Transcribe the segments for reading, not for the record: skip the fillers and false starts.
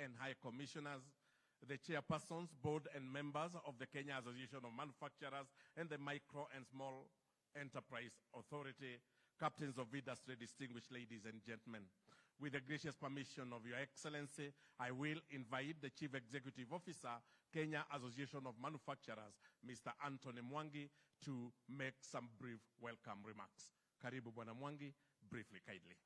and High Commissioners, the chairpersons, board and members of the Kenya Association of Manufacturers and the Micro and Small Enterprise Authority, captains of industry, distinguished ladies and gentlemen. With the gracious permission of Your Excellency, I will invite the Chief Executive Officer, Kenya Association of Manufacturers, Mr. Anthony Mwangi, to make some brief welcome remarks. Karibu Bwana Mwangi, briefly, kindly.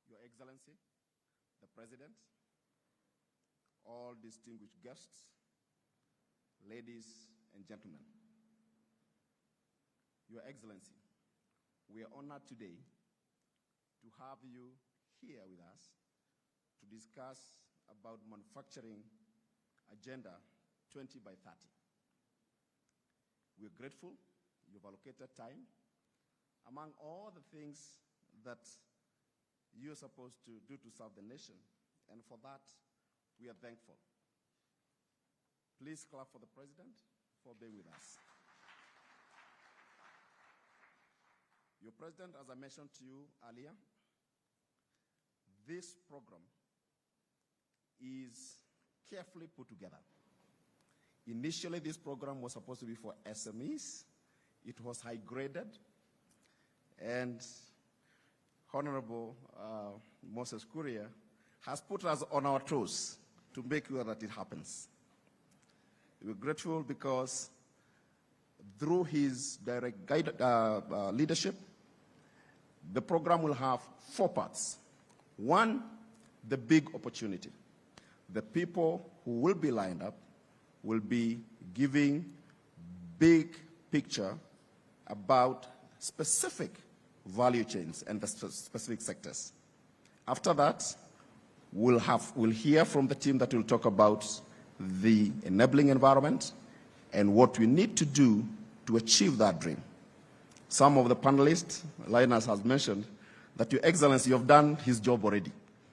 Your Excellency, the President, all distinguished guests, ladies and gentlemen. Your Excellency, we are honored today to have you here with us to discuss about manufacturing agenda 20 by 30. We're grateful you've allocated time among all the things that you're supposed to do to serve the nation, and for that, we are thankful. Please clap for the President for being with us. Your President, as I mentioned to you earlier, this program is carefully put together. Initially, this program was supposed to be for SMEs. It was high-graded, and Honorable Moses Kuria has put us on our toes to make sure that it happens. We're grateful because through his direct leadership, the program will have 4 parts. 1, the big opportunity. The people who will be lined up will be giving big picture about specific value chains and the specific sectors. After that, we'll hear from the team that will talk about the enabling environment and what we need to do to achieve that dream. Some of the panelists, Linus has mentioned, that Your Excellency, you have done his job already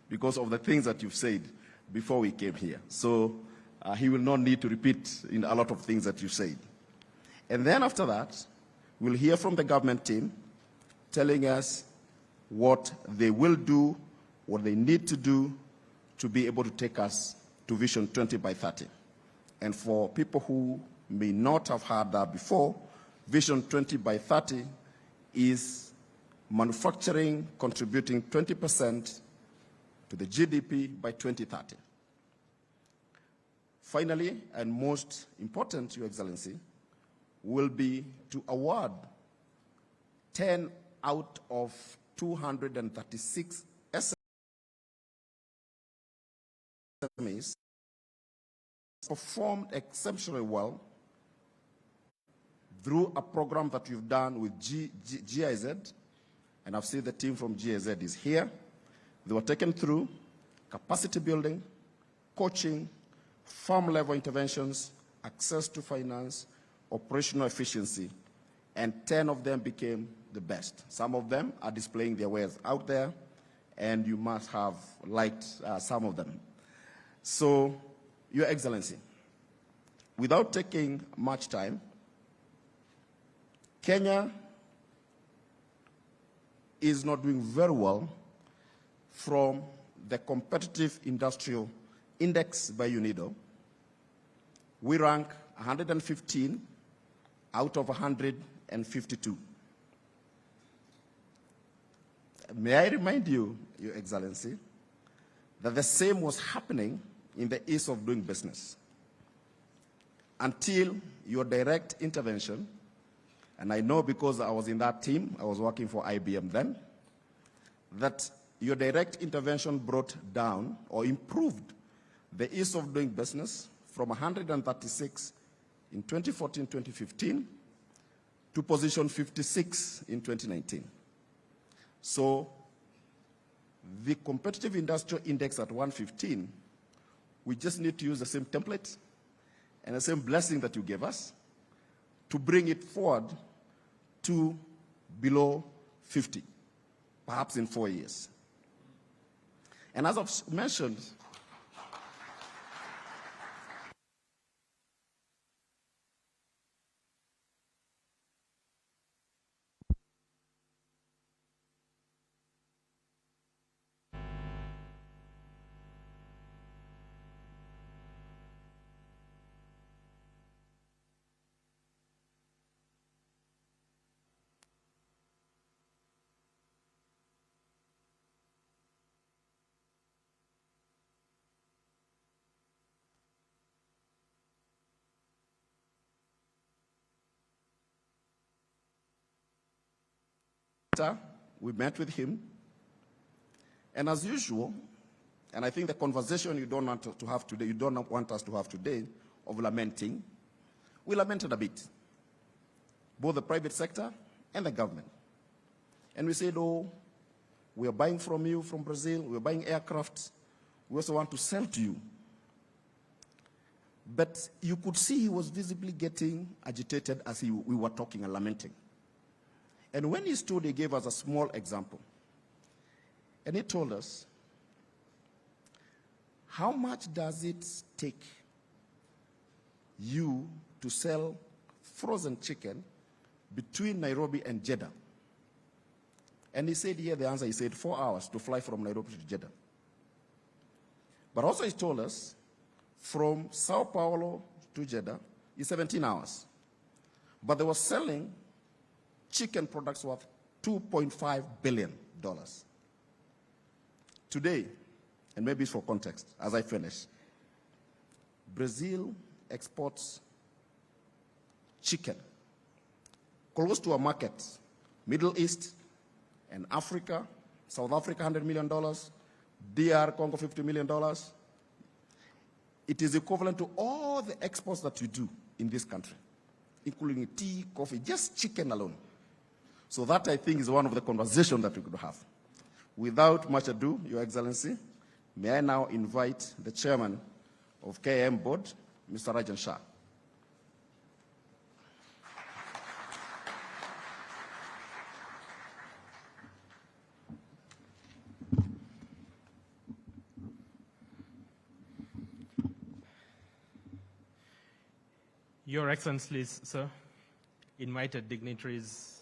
because of the things that you've said before we came here. So he will not need to repeat in a lot of things that you said. And then after that, we'll hear from the government team telling us what they will do, what they need to do to be able to take us to Vision 20 by 30. And for people who may not have heard that before, Vision 20 by 30 is manufacturing contributing 20% to the GDP by 2030. Finally, and most important, Your Excellency, will be to award 10 out of 236 SMEs performed exceptionally well through a program that we've done with GIZ, and I've seen the team from GIZ is here. They were taken through capacity building, coaching, farm-level interventions, access to finance, operational efficiency, and 10 of them became the best. Some of them are displaying their wares out there, and you must have liked some of them. So, Your Excellency, without taking much time, Kenya is not doing very well from the Competitive Industrial Index by UNIDO. We rank 115 out of 152. May I remind you, Your Excellency, that the same was happening in the ease of doing business until your direct intervention, and I know because I was in that team, I was working for IBM then, that your direct intervention brought down or improved the ease of doing business from 136 in 2014-2015 to position 56 in 2019. So the Competitive Industrial Index at 115, we just need to use the same template and the same blessing that you gave us to bring it forward to below 50, perhaps in 4 years. And as I've mentioned, later, we met with him, and as usual, and I think the conversation you don't want to have today, you don't want us to have today, of lamenting, we lamented a bit, both the private sector and the government. And we said, oh, we are buying from you from Brazil, we are buying aircraft, we also want to sell to you. But you could see he was visibly getting agitated as we were talking and lamenting. And when he stood, he gave us a small example. And he told us, how much does it take you to sell frozen chicken between Nairobi and Jeddah? And he said here the answer, he said 4 hours to fly from Nairobi to Jeddah. But also he told us, from Sao Paulo to Jeddah is 17 hours. But they were selling chicken products worth $2.5 billion. Today, and maybe it's for context, as I finish, Brazil exports chicken close to a market, Middle East and Africa, South Africa $100 million, DR Congo $50 million. It is equivalent to all the exports that you do in this country, including tea, coffee, just chicken alone. So that, I think, is one of the conversations that we could have. Without much ado, Your Excellency, may I now invite the chairman of KM Board, Mr. Rajan Shah. Your Excellencies, sir, invited dignitaries,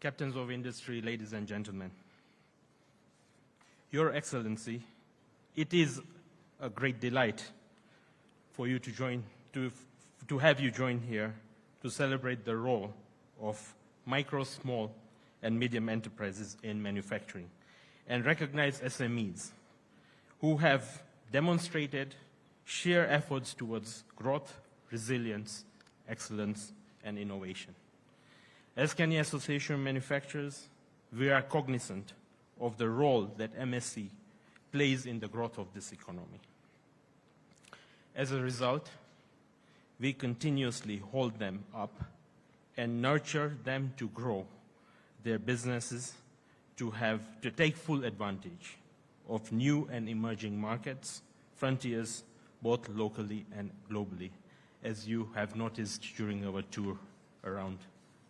captains of industry, ladies and gentlemen. Your Excellency, it is a great delight for you to join, to have you join here to celebrate the role of micro, small, and medium enterprises in manufacturing and recognize SMEs who have demonstrated sheer efforts towards growth, resilience, excellence, and innovation. As Kenya Association of Manufacturers, we are cognizant of the role that MSC plays in the growth of this economy. As a result, we continuously hold them up and nurture them to grow their businesses, to take full advantage of new and emerging markets, frontiers, both locally and globally, as you have noticed during our tour around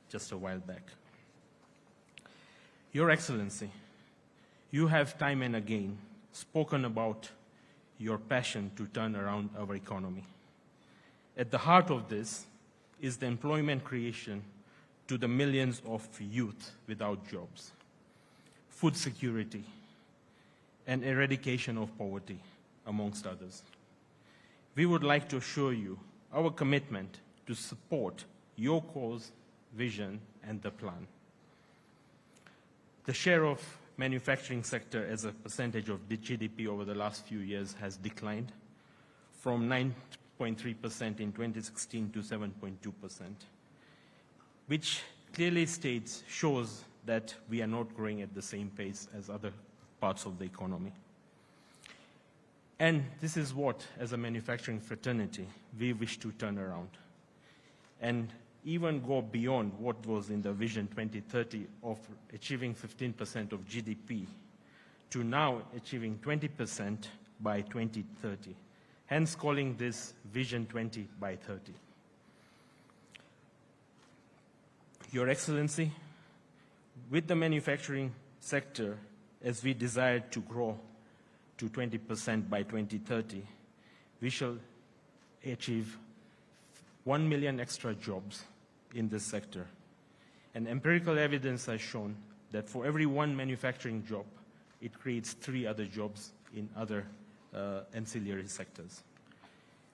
just a while back. Your Excellency, you have time and again spoken about your passion to turn around our economy. At the heart of this is the employment creation to the millions of youth without jobs, food security, and eradication of poverty, amongst others. We would like to assure you our commitment to support your cause, vision, and the plan. The share of manufacturing sector as a percentage of the GDP over the last few years has declined from 9.3% in 2016 to 7.2%, which clearly shows that we are not growing at the same pace as other parts of the economy. And this is what, as a manufacturing fraternity, we wish to turn around and even go beyond what was in the Vision 2030 of achieving 15% of GDP to now achieving 20% by 2030, hence calling this Vision 20 by 30. Your Excellency, with the manufacturing sector, as we desire to grow to 20% by 2030, we shall achieve 1 million extra jobs in this sector. And empirical evidence has shown that for every one manufacturing job, it creates 3 other jobs in other ancillary sectors.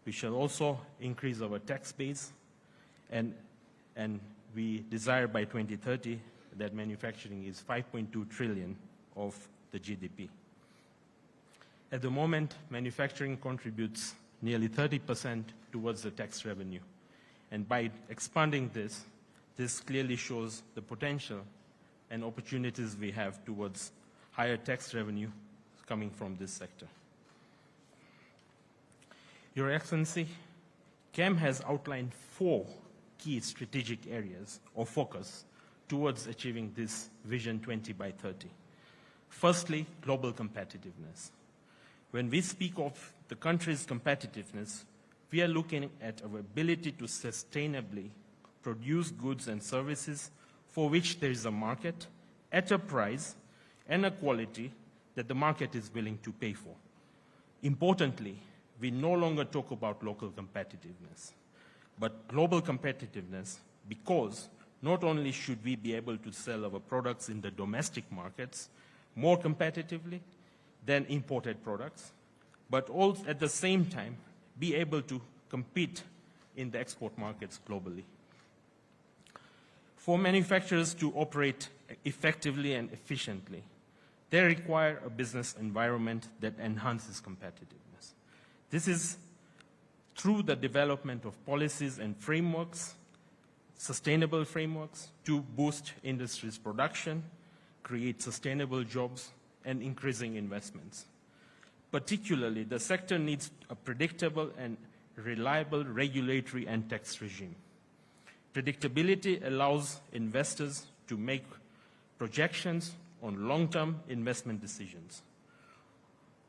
We shall also increase our tax base, and we desire by 2030 that manufacturing is 5.2 trillion of the GDP. At the moment, manufacturing contributes nearly 30% towards the tax revenue. And by expanding this, this clearly shows the potential and opportunities we have towards higher tax revenue coming from this sector. Your Excellency, CAM has outlined 4 key strategic areas of focus towards achieving this Vision 20 by 30. Firstly, global competitiveness. When we speak of the country's competitiveness, we are looking at our ability to sustainably produce goods and services for which there is a market, at a price and a quality that the market is willing to pay for. Importantly, we no longer talk about local competitiveness, but global competitiveness, because not only should we be able to sell our products in the domestic markets more competitively than imported products, but also at the same time be able to compete in the export markets globally. For manufacturers to operate effectively and efficiently, they require a business environment that enhances competitiveness. This is through the development of policies and frameworks, sustainable frameworks, to boost industry's production, create sustainable jobs, and increasing investments. Particularly, the sector needs a predictable and reliable regulatory and tax regime. Predictability allows investors to make projections on long-term investment decisions.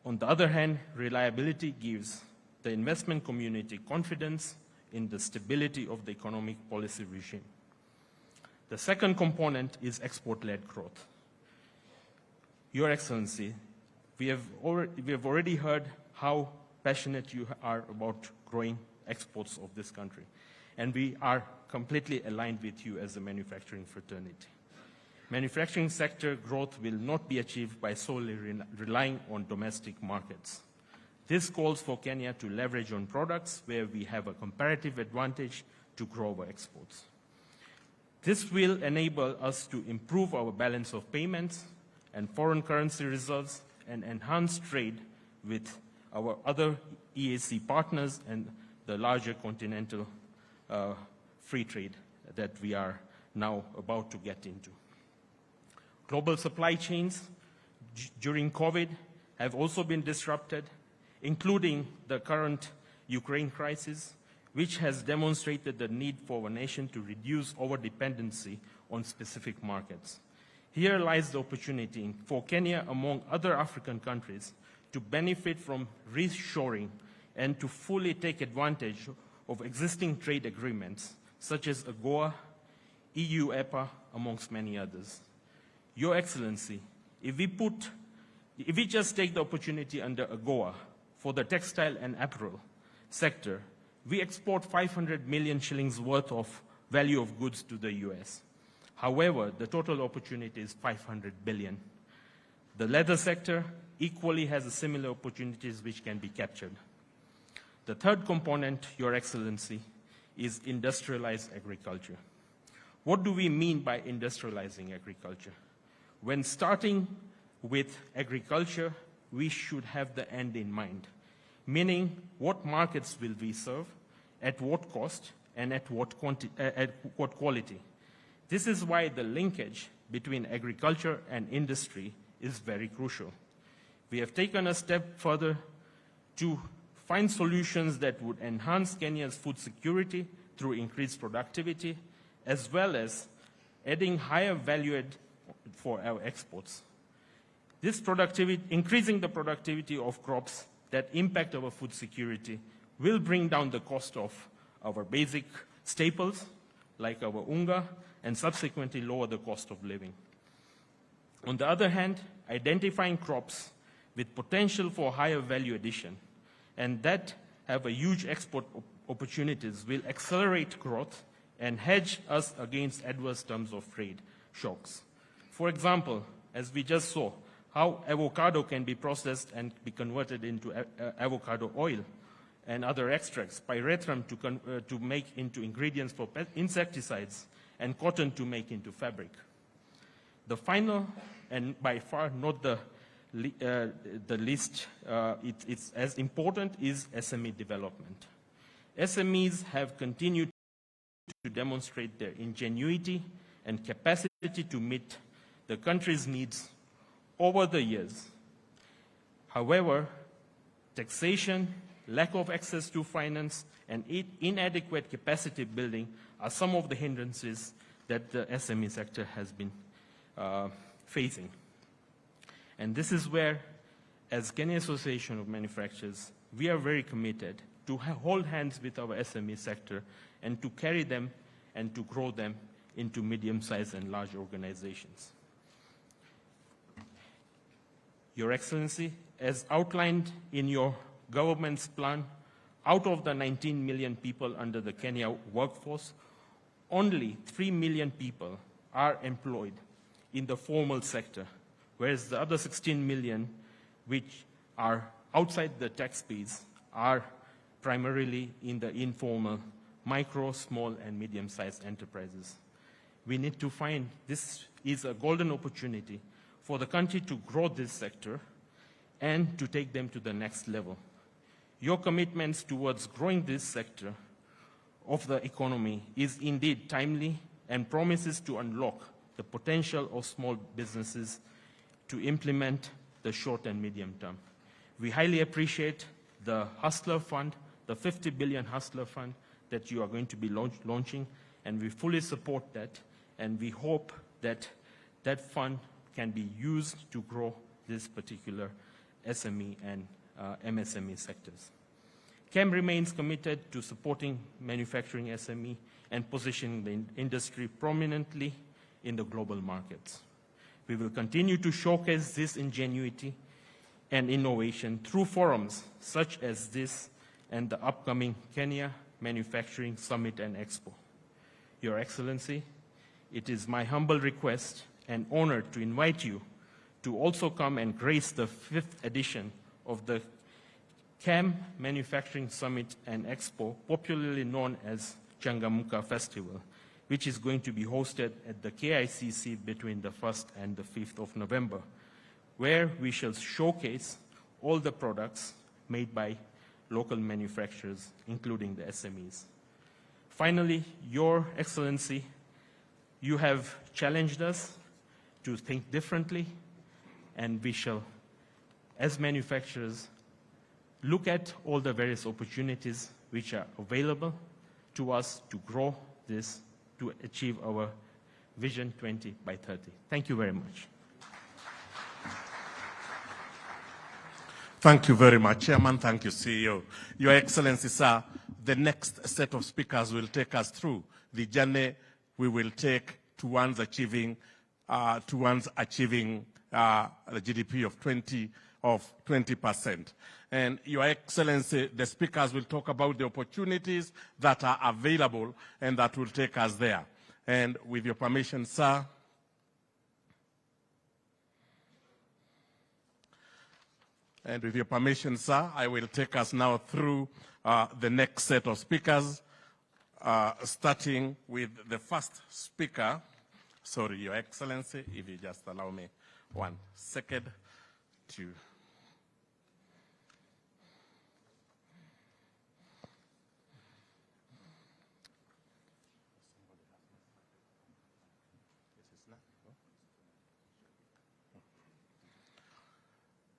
On the other hand, reliability gives the investment community confidence in the stability of the economic policy regime. The second component is export-led growth. Your Excellency, we have already heard how passionate you are about growing exports of this country, and we are completely aligned with you as a manufacturing fraternity. Manufacturing sector growth will not be achieved by solely relying on domestic markets. This calls for Kenya to leverage on products where we have a comparative advantage to grow our exports. This will enable us to improve our balance of payments and foreign currency reserves and enhance trade with our other EAC partners and the larger continental free trade that we are now about to get into. Global supply chains during COVID have also been disrupted, including the current Ukraine crisis, which has demonstrated the need for our nation to reduce our dependency on specific markets. Here lies the opportunity for Kenya, among other African countries, to benefit from reshoring and to fully take advantage of existing trade agreements, such as AGOA, EU EPA, amongst many others. Your Excellency, if we just take the opportunity under AGOA for the textile and apparel sector, we export 500 million shillings worth of value of goods to the US. However, the total opportunity is 500 billion. The leather sector equally has similar opportunities which can be captured. The third component, Your Excellency, is industrialized agriculture. What do we mean by industrializing agriculture? When starting with agriculture, we should have the end in mind, meaning what markets will we serve, at what cost, and at what quality. This is why the linkage between agriculture and industry is very crucial. We have taken a step further to find solutions that would enhance Kenya's food security through increased productivity, as well as adding higher value add for our exports. This productivity, increasing the productivity of crops that impact our food security, will bring down the cost of our basic staples, like our unga, and subsequently lower the cost of living. On the other hand, identifying crops with potential for higher value addition and that have a huge export opportunities will accelerate growth and hedge us against adverse terms of trade shocks. For example, as we just saw, how avocado can be processed and be converted into avocado oil and other extracts, pyrethrum to make into ingredients for insecticides, and cotton to make into fabric. The final, and by far not the least, it's as important, is SME development. SMEs have continued to demonstrate their ingenuity and capacity to meet the country's needs over the years. However, taxation, lack of access to finance, and inadequate capacity building are some of the hindrances that the SME sector has been facing. And this is where, as Kenya Association of Manufacturers, we are very committed to hold hands with our SME sector and to carry them and to grow them into medium-sized and large organizations. Your Excellency, as outlined in your government's plan, out of the 19 million people under the Kenya workforce, only 3 million people are employed in the formal sector, whereas the other 16 million, which are outside the tax base, are primarily in the informal micro, small, and medium-sized enterprises. We need to find this is a golden opportunity for the country to grow this sector and to take them to the next level. Your commitments towards growing this sector of the economy is indeed timely and promises to unlock the potential of small businesses to implement the short and medium term. We highly appreciate the Hustler Fund, the 50 billion Hustler Fund that you are going to be launching, and we fully support that, and we hope that that fund can be used to grow this particular SME and MSME sectors. KEM remains committed to supporting manufacturing SME and positioning the industry prominently in the global markets. We will continue to showcase this ingenuity and innovation through forums such as this and the upcoming Kenya Manufacturing Summit and Expo. Your Excellency, it is my humble request and honor to invite you to also come and grace the 5th edition of the KEM Manufacturing Summit and Expo, popularly known as Changamuka Festival, which is going to be hosted at the KICC between the 1st and the 5th of November, where we shall showcase all the products made by local manufacturers, including the SMEs. Finally, Your Excellency, you have challenged us to think differently, and we shall, as manufacturers, look at all the various opportunities which are available to us to grow this, to achieve our Vision 20 by 30. Thank you very much. Thank you very much, Chairman. Thank you, CEO. Your Excellency, sir, the next set of speakers will take us through the journey we will take towards achieving the GDP of 20%. And Your Excellency, the speakers will talk about the opportunities that are available and that will take us there. And with your permission, sir, I will take us now through the next set of speakers, starting with the first speaker. Sorry, Your Excellency, if you just allow me 1 second to...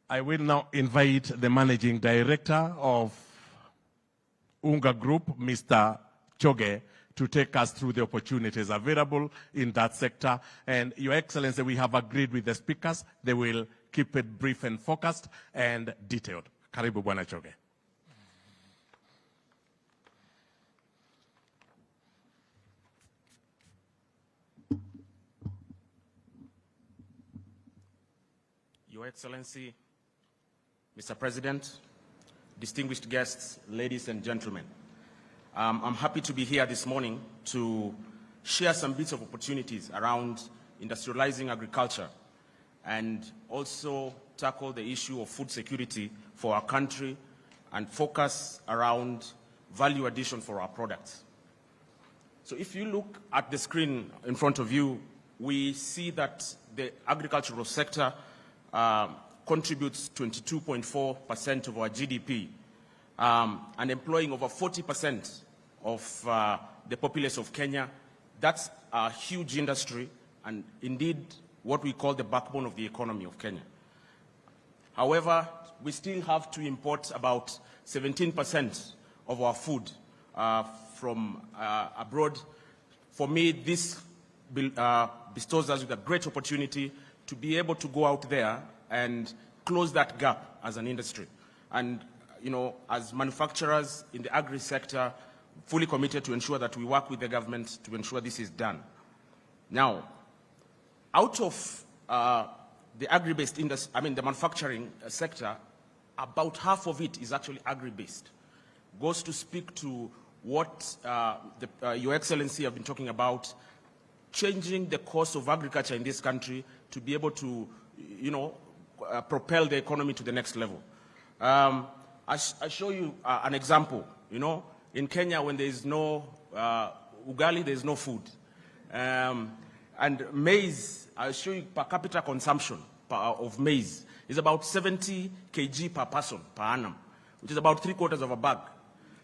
I will now invite the Managing Director of Unga Group, Mr. Choge, to take us through the opportunities available in that sector. And Your Excellency, we have agreed with the speakers. They will keep it brief and focused and detailed. Karibu Bwana Choge. Your Excellency, Mr. President, distinguished guests, ladies and gentlemen, I'm happy to be here this morning to share some bits of opportunities around industrializing agriculture and also tackle the issue of food security for our country and focus around value addition for our products. So if you look at the screen in front of you, we see that the agricultural sector contributes 22.4% of our GDP and employing over 40% of the populace of Kenya. That's a huge industry, and indeed what we call the backbone of the economy of Kenya. However, we still have to import about 17% of our food from abroad. For me, this bestows us with a great opportunity to be able to go out there and close that gap as an industry. And, you know, as manufacturers in the agri sector, fully committed to ensure that we work with the government to ensure this is done. Now, out of the agri-based industry, the manufacturing sector, about half of it is actually agri-based. Goes to speak to what Your Excellency have been talking about, changing the course of agriculture in this country to be able to, you know, propel the economy to the next level. I show you an example. You know, in Kenya, when there is no ugali, there is no food. And maize, I'll show you per capita consumption of maize is about 70 kg per person per annum, which is about 3/4 of a bag.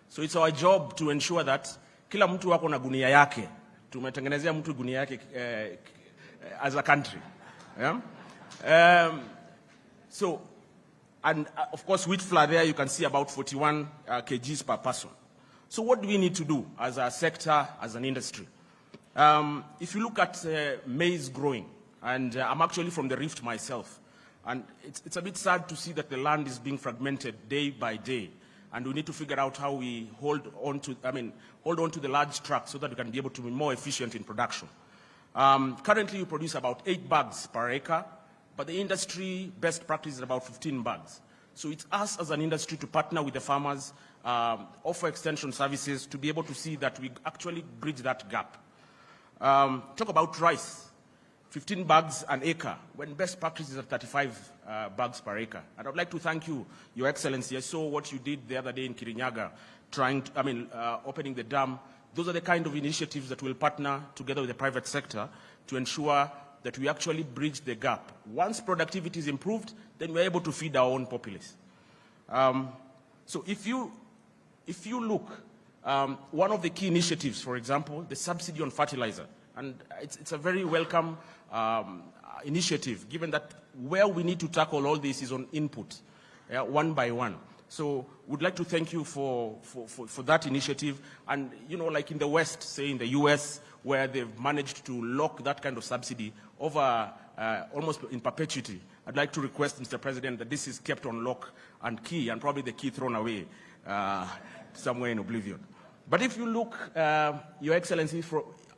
So it's our job to ensure that kila mtu wako na gunia yake, tumetengenezea mtu gunia yake as a country. Yeah? So, and of course, wheat flour there, you can see about 41 kgs per person. So what do we need to do as a sector, as an industry? If you look at maize growing, and I'm actually from the Rift myself, and it's a bit sad to see that the land is being fragmented day by day, and we need to figure out how we hold on to the large tracts so that we can be able to be more efficient in production. Currently, we produce about 8 bags per acre, but the industry best practice is about 15 bags. So it's us as an industry to partner with the farmers, offer extension services to be able to see that we actually bridge that gap. Talk about rice, 15 bags an acre, when best practice is at 35 bags per acre. And I'd like to thank you, Your Excellency. I saw what you did the other day in Kirinyaga, opening the dam. Those are the kind of initiatives that will partner together with the private sector to ensure that we actually bridge the gap. Once productivity is improved, then we're able to feed our own populace. So if you look, one of the key initiatives, for example, the subsidy on fertilizer, and it's a very welcome initiative, given that where we need to tackle all this is on input, one by one. So we'd like to thank you for that initiative. And, you know, like in the West, say in the US, where they've managed to lock that kind of subsidy over almost in perpetuity, I'd like to request, Mr. President, that this is kept on lock and key, and probably the key thrown away somewhere in oblivion. But if you look, Your Excellency,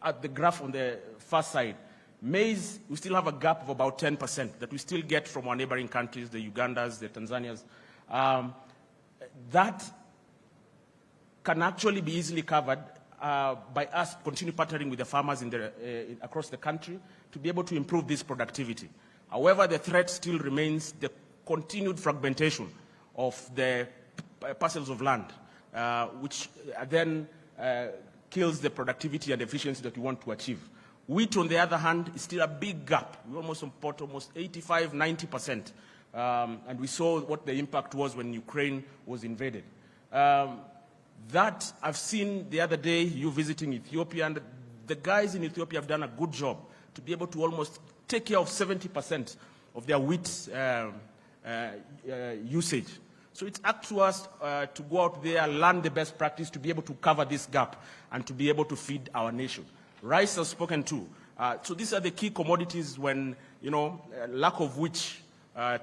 at the graph on the far side, maize, we still have a gap of about 10% that we still get from our neighboring countries, the Ugandas, the Tanzanias. That can actually be easily covered by us continue partnering with the farmers across the country to be able to improve this productivity. However, the threat still remains the continued fragmentation of the parcels of land, which then kills the productivity and efficiency that we want to achieve. Wheat, on the other hand, is still a big gap. We almost import almost 85, 90%. And we saw what the impact was when Ukraine was invaded. That I've seen the other day, you visiting Ethiopia, and the guys in Ethiopia have done a good job to be able to almost take care of 70% of their wheat usage. So it's up to us to go out there, learn the best practice to be able to cover this gap and to be able to feed our nation. Rice has spoken to. So these are the key commodities when, you know, lack of which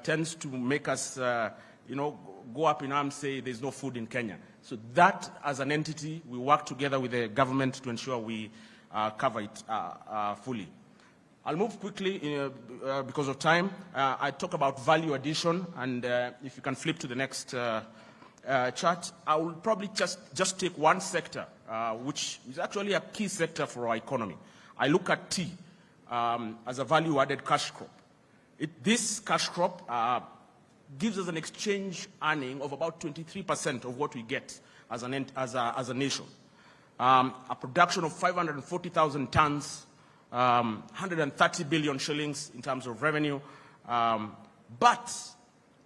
tends to make us, you know, go up in arms, say there's no food in Kenya. So that, as an entity, we work together with the government to ensure we cover it fully. I'll move quickly because of time. I talk about value addition, and if you can flip to the next chart, I will probably just take one sector, which is actually a key sector for our economy. I look at tea as a value-added cash crop. This cash crop gives us an exchange earning of about 23% of what we get as a nation. A production of 540,000 tons, 130 billion shillings in terms of revenue. But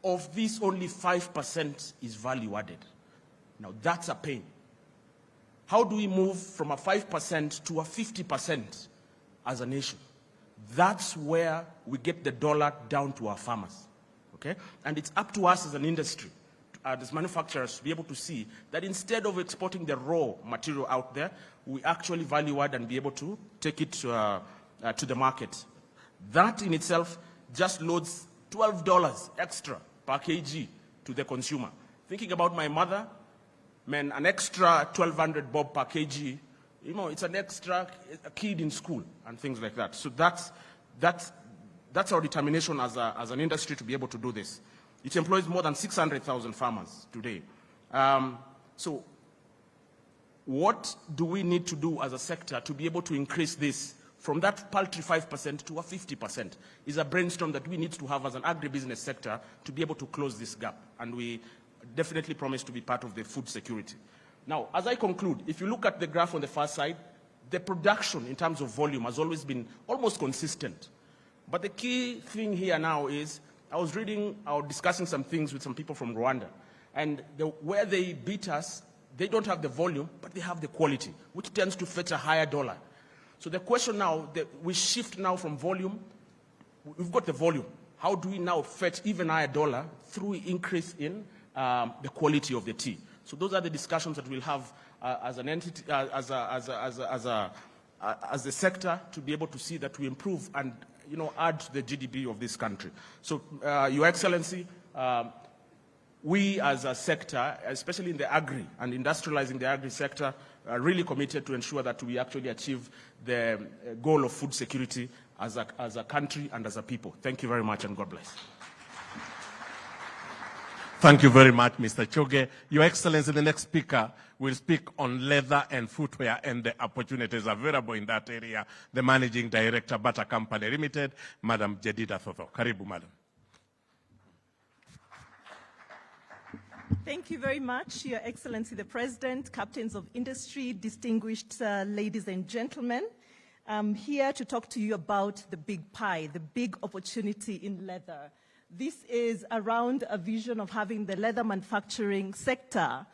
of this, only 5% is value added. Now, that's a pain. How do we move from a 5% to a 50% as a nation? That's where we get the dollar down to our farmers, okay? And it's up to us as an industry, as manufacturers, to be able to see that instead of exporting the raw material out there, we actually value add and be able to take it to the market. That in itself just loads $12 extra per kg to the consumer. Thinking about my mother, man, an extra 1,200 bob per kg, you know, it's an extra kid in school and things like that. So that's our determination as an industry to be able to do this. It employs more than 600,000 farmers today. So what do we need to do as a sector to be able to increase this from that paltry 5% to a 50% is a brainstorm that we need to have as an agribusiness sector to be able to close this gap. And we definitely promise to be part of the food security. Now, as I conclude, if you look at the graph on the far side, the production in terms of volume has always been almost consistent. But the key thing here now is, I was reading or discussing some things with some people from Rwanda, and where they beat us, they don't have the volume, but they have the quality, which tends to fetch a higher dollar. So the question now, we shift now from volume, we've got the volume. How do we now fetch even higher dollar through increase in the quality of the tea? So those are the discussions that we'll have as an entity, as a sector, to be able to see that we improve and, you know, add to the GDP of this country. So, Your Excellency, we as a sector, especially in the agri and industrializing the agri sector, are really committed to ensure that we actually achieve the goal of food security as a country and as a people. Thank you very much, and God bless. Thank you very much, Mr. Choge. Your Excellency, the next speaker will speak on leather and footwear and the opportunities available in that area. The Managing Director, Bata Company Limited, Madam Jedida Thotho. Karibu, Madam. Thank you very much, Your Excellency the President, captains of industry, distinguished ladies and gentlemen. I'm here to talk to you about the big pie, the big opportunity in leather. This is around a vision of having the leather manufacturing sector,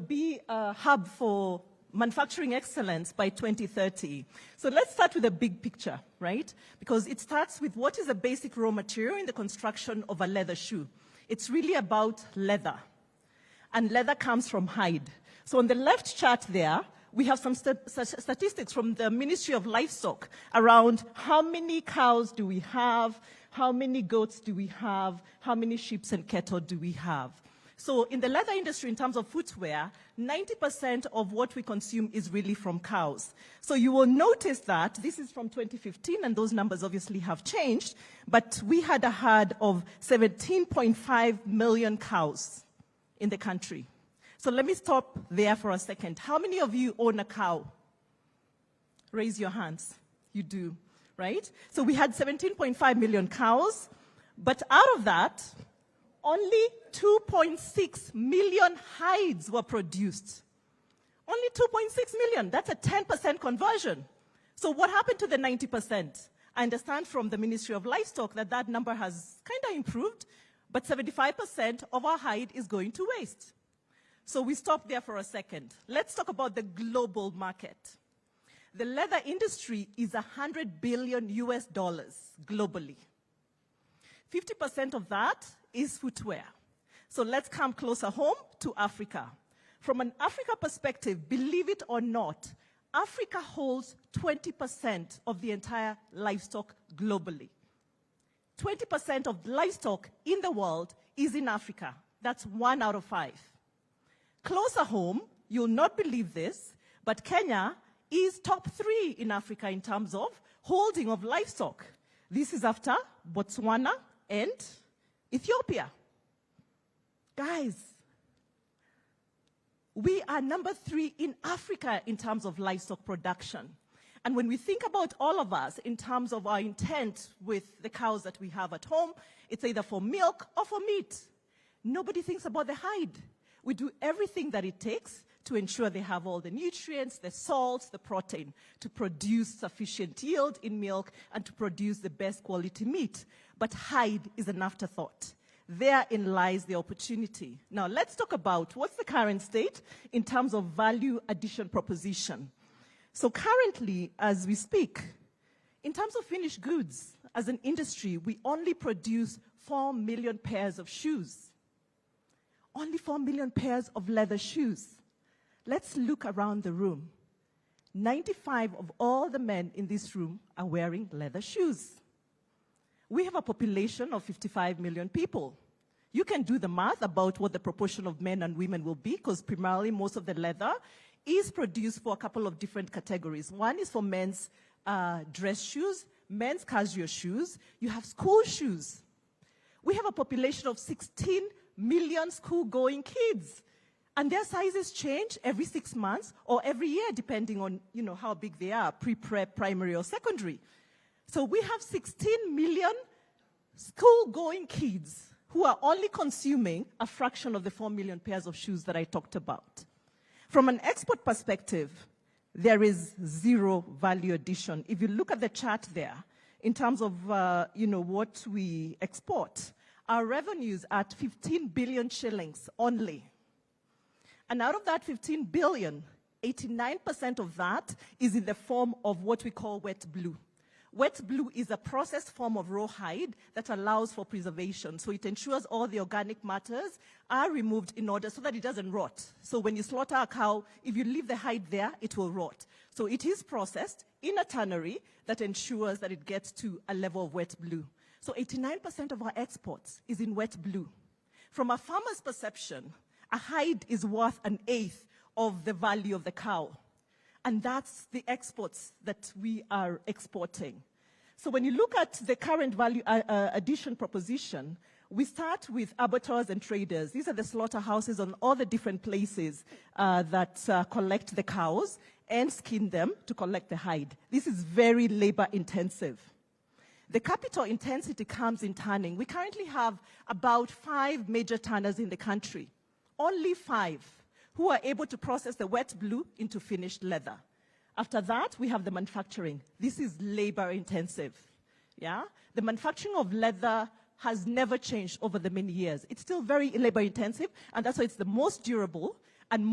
be a hub for manufacturing excellence by 2030. So let's start with the big picture, right? Because it starts with what is a basic raw material in the construction of a leather shoe. It's really about leather. And leather comes from hide. So on the left chart there, we have some statistics from the Ministry of Livestock around how many cows do we have, how many goats do we have, how many sheep and cattle do we have. So in the leather industry, in terms of footwear, 90% of what we consume is really from cows. So you will notice that this is from 2015, and those numbers obviously have changed, but we had a herd of 17.5 million cows in the country. So let me stop there for a second. How many of you own a cow? Raise your hands. You do, right? So we had 17.5 million cows, but out of that, only 2.6 million hides were produced. Only 2.6 million. That's a 10% conversion. So what happened to the 90%? I understand from the Ministry of Livestock that that number has kind of improved, but 75% of our hide is going to waste. So we stop there for a second. Let's talk about the global market. The leather industry is $100 billion globally. 50% of that is footwear. So let's come closer home to Africa. From an Africa perspective, believe it or not, Africa holds 20% of the entire livestock globally. 20% of livestock in the world is in Africa. That's 1 out of 5. Closer home, you'll not believe this, but Kenya is top 3 in Africa in terms of holding of livestock. This is after Botswana and Ethiopia. Guys, we are number 3 in Africa in terms of livestock production. And when we think about all of us in terms of our intent with the cows that we have at home, it's either for milk or for meat. Nobody thinks about the hide. We do everything that it takes to ensure they have all the nutrients, the salts, the protein, to produce sufficient yield in milk and to produce the best quality meat. But hide is an afterthought. Therein lies the opportunity. Now, let's talk about what's the current state in terms of value addition proposition. So currently, as we speak, In terms of finished goods, as an industry, we only produce 4 million pairs of shoes. Only 4 million pairs of leather shoes. Let's look around the room. 95 of all the men in this room are wearing leather shoes. We have a population of 55 million people. You can do the math about what the proportion of men and women will be, because primarily most of the leather is produced for a couple of different categories. One is for men's dress shoes, men's casual shoes. You have school shoes. We have a population of 16 million school-going kids. And their sizes change every 6 months or every year, depending on, how big they are, pre-prep, primary, or secondary. So we have 16 million school-going kids who are only consuming a fraction of the 4 million pairs of shoes that I talked about. From an export perspective, there is zero value addition. If you look at the chart there, in terms of, what we export, our revenues are at 15 billion shillings only. And out of that 15 billion, 89% of that is in the form of what we call wet blue. Wet blue is a processed form of rawhide that allows for preservation. So it ensures all the organic matters are removed in order so that it doesn't rot. So when you slaughter a cow, if you leave the hide there, it will rot. So it is processed in a tannery that ensures that it gets to a level of wet blue. So 89% of our exports is in wet blue. From a farmer's perception, a hide is worth 1/8 of the value of the cow. And that's the exports that we are exporting. So when you look at the current value addition proposition, we start with abattoirs and traders. These are the slaughterhouses on all the different places that collect the cows and skin them to collect the hide. This is very labor intensive. The capital intensity comes in tanning. We currently have about 5 major tanners in the country. Only 5 who are able to process the wet blue into finished leather. After that, we have the manufacturing. This is labor intensive. Yeah? The manufacturing of leather has never changed over the many years. It's still very labor intensive, and that's why it's the most durable and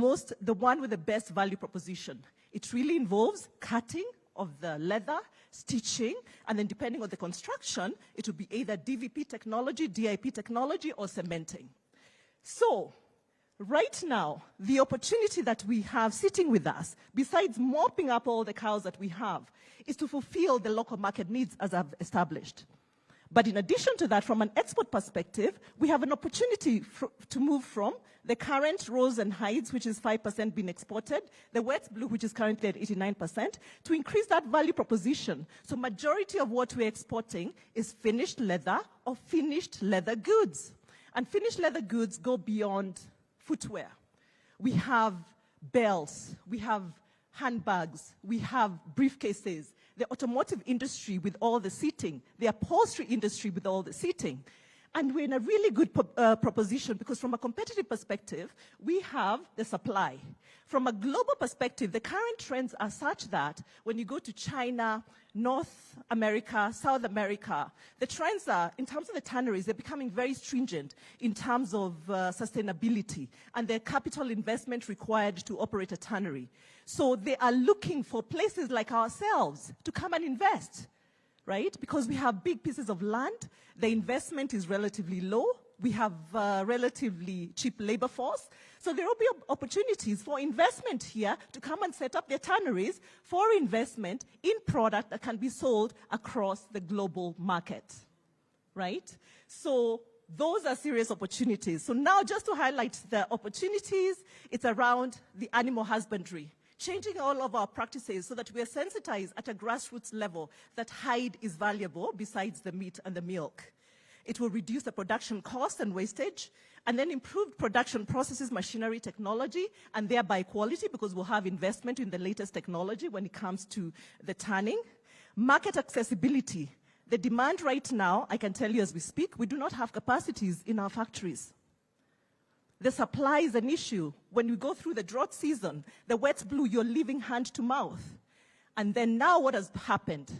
the one with the best value proposition. It really involves cutting of the leather, stitching, and then depending on the construction, it will be either DVP technology, DIP technology, or cementing. So, right now, the opportunity that we have sitting with us, besides mopping up all the cows that we have, is to fulfill the local market needs as I've established. But in addition to that, from an export perspective, we have an opportunity to move from the current rose and hides, which is 5% being exported, the wet blue, which is currently at 89%, to increase that value proposition. So majority of what we're exporting is finished leather or finished leather goods. And finished leather goods go beyond footwear. We have belts, we have handbags, we have briefcases, the automotive industry with all the seating, the upholstery industry with all the seating. And we're in a really good proposition because from a competitive perspective, we have the supply. From a global perspective, the current trends are such that when you go to China, North America, South America, the trends are, in terms of the tanneries, they're becoming very stringent in terms of sustainability and the capital investment required to operate a tannery. So they are looking for places like ourselves to come and invest, right? Because we have big pieces of land, the investment is relatively low, we have relatively cheap labor force, so there will be opportunities for investment here to come and set up their tanneries for investment in product that can be sold across the global market, right? So those are serious opportunities. So now just to highlight the opportunities, it's around the animal husbandry. Changing all of our practices so that we are sensitized at a grassroots level that hide is valuable besides the meat and the milk. It will reduce the production cost and wastage, and then improve production processes, machinery, technology, and thereby quality, because we'll have investment in the latest technology when it comes to the tanning. Market accessibility. The demand right now, I can tell you as we speak, we do not have capacities in our factories. The supply is an issue. When you go through the drought season, the wet blue, you're living hand to mouth. And then now what has happened?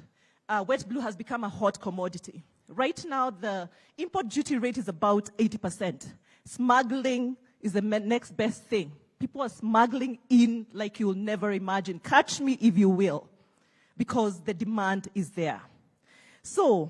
Wet blue has become a hot commodity. Right now, the import duty rate is about 80%. Smuggling is the next best thing. People are smuggling in like you'll never imagine. Catch me if you will. because the demand is there. So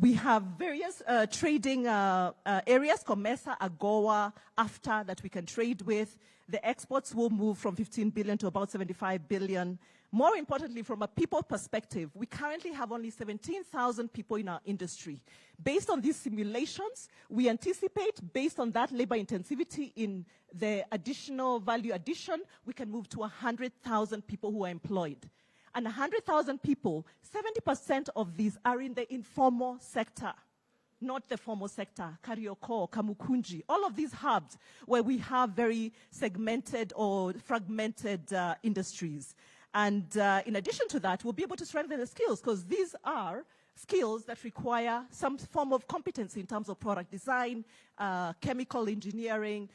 we have various trading areas, COMESA, AGOA, AFTA, that we can trade with. The exports will move from 15 billion to about 75 billion. More importantly, from a people perspective, we currently have only 17,000 people in our industry. Based on these simulations, we anticipate, based on that labor intensivity in the additional value addition, we can move to 100,000 people who are employed. And 100,000 people, 70% of these are in the informal sector, not the formal sector, Karioko, Kamukunji, all of these hubs where we have very segmented or fragmented industries. And in addition to that, we'll be able to strengthen the skills, because these are skills that require some form of competency in terms of product design, chemical engineering,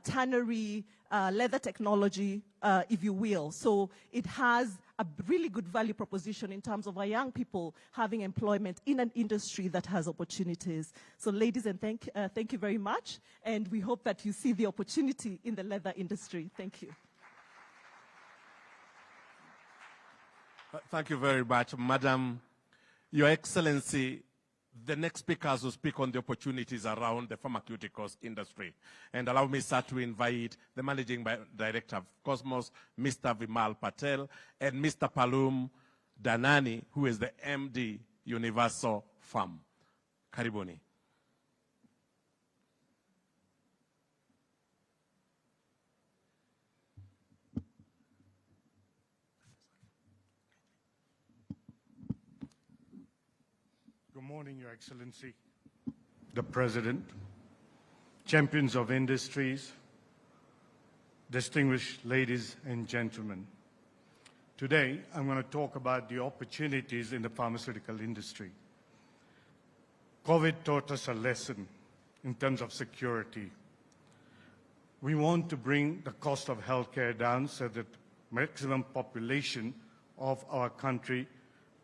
tannery, leather technology, if you will. So it has a really good value proposition in terms of our young people having employment in an industry that has opportunities. So ladies, and thank you very much. And we hope that you see the opportunity in the leather industry. Thank you. Thank you very much, Madam. Your Excellency, the next speakers will speak on the opportunities around the pharmaceuticals industry. And allow me, sir, to invite the Managing Director of Cosmos, Mr. Vimal Patel, and Mr. Palum Danani, who is the MD, Universal Farm. Karibuni. Good morning, Your Excellency, the President, champions of industries, distinguished ladies and gentlemen. Today, I'm going to talk about the opportunities in the pharmaceutical industry. COVID taught us a lesson in terms of security. We want to bring the cost of healthcare down so that maximum population of our country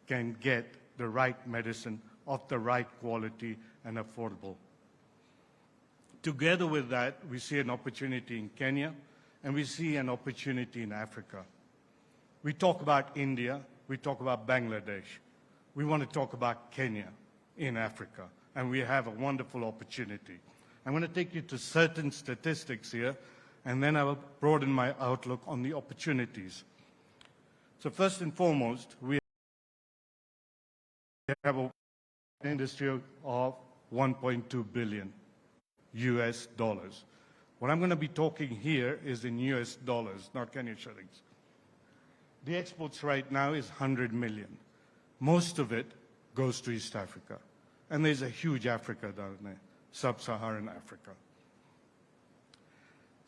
can get the right medicine of the right quality and affordable. Together with that, we see an opportunity in Kenya, and we see an opportunity in Africa. We talk about India, we talk about Bangladesh. We want to talk about Kenya in Africa, and we have a wonderful opportunity. I'm going to take you to certain statistics here, and then I will broaden my outlook on the opportunities. So first and foremost, we have a industry of 1.2 billion US dollars. What I'm going to be talking here is in US dollars, not Kenyan shillings. The exports right now is 100 million. Most of it goes to East Africa. And there's a huge Africa down there, sub-Saharan Africa.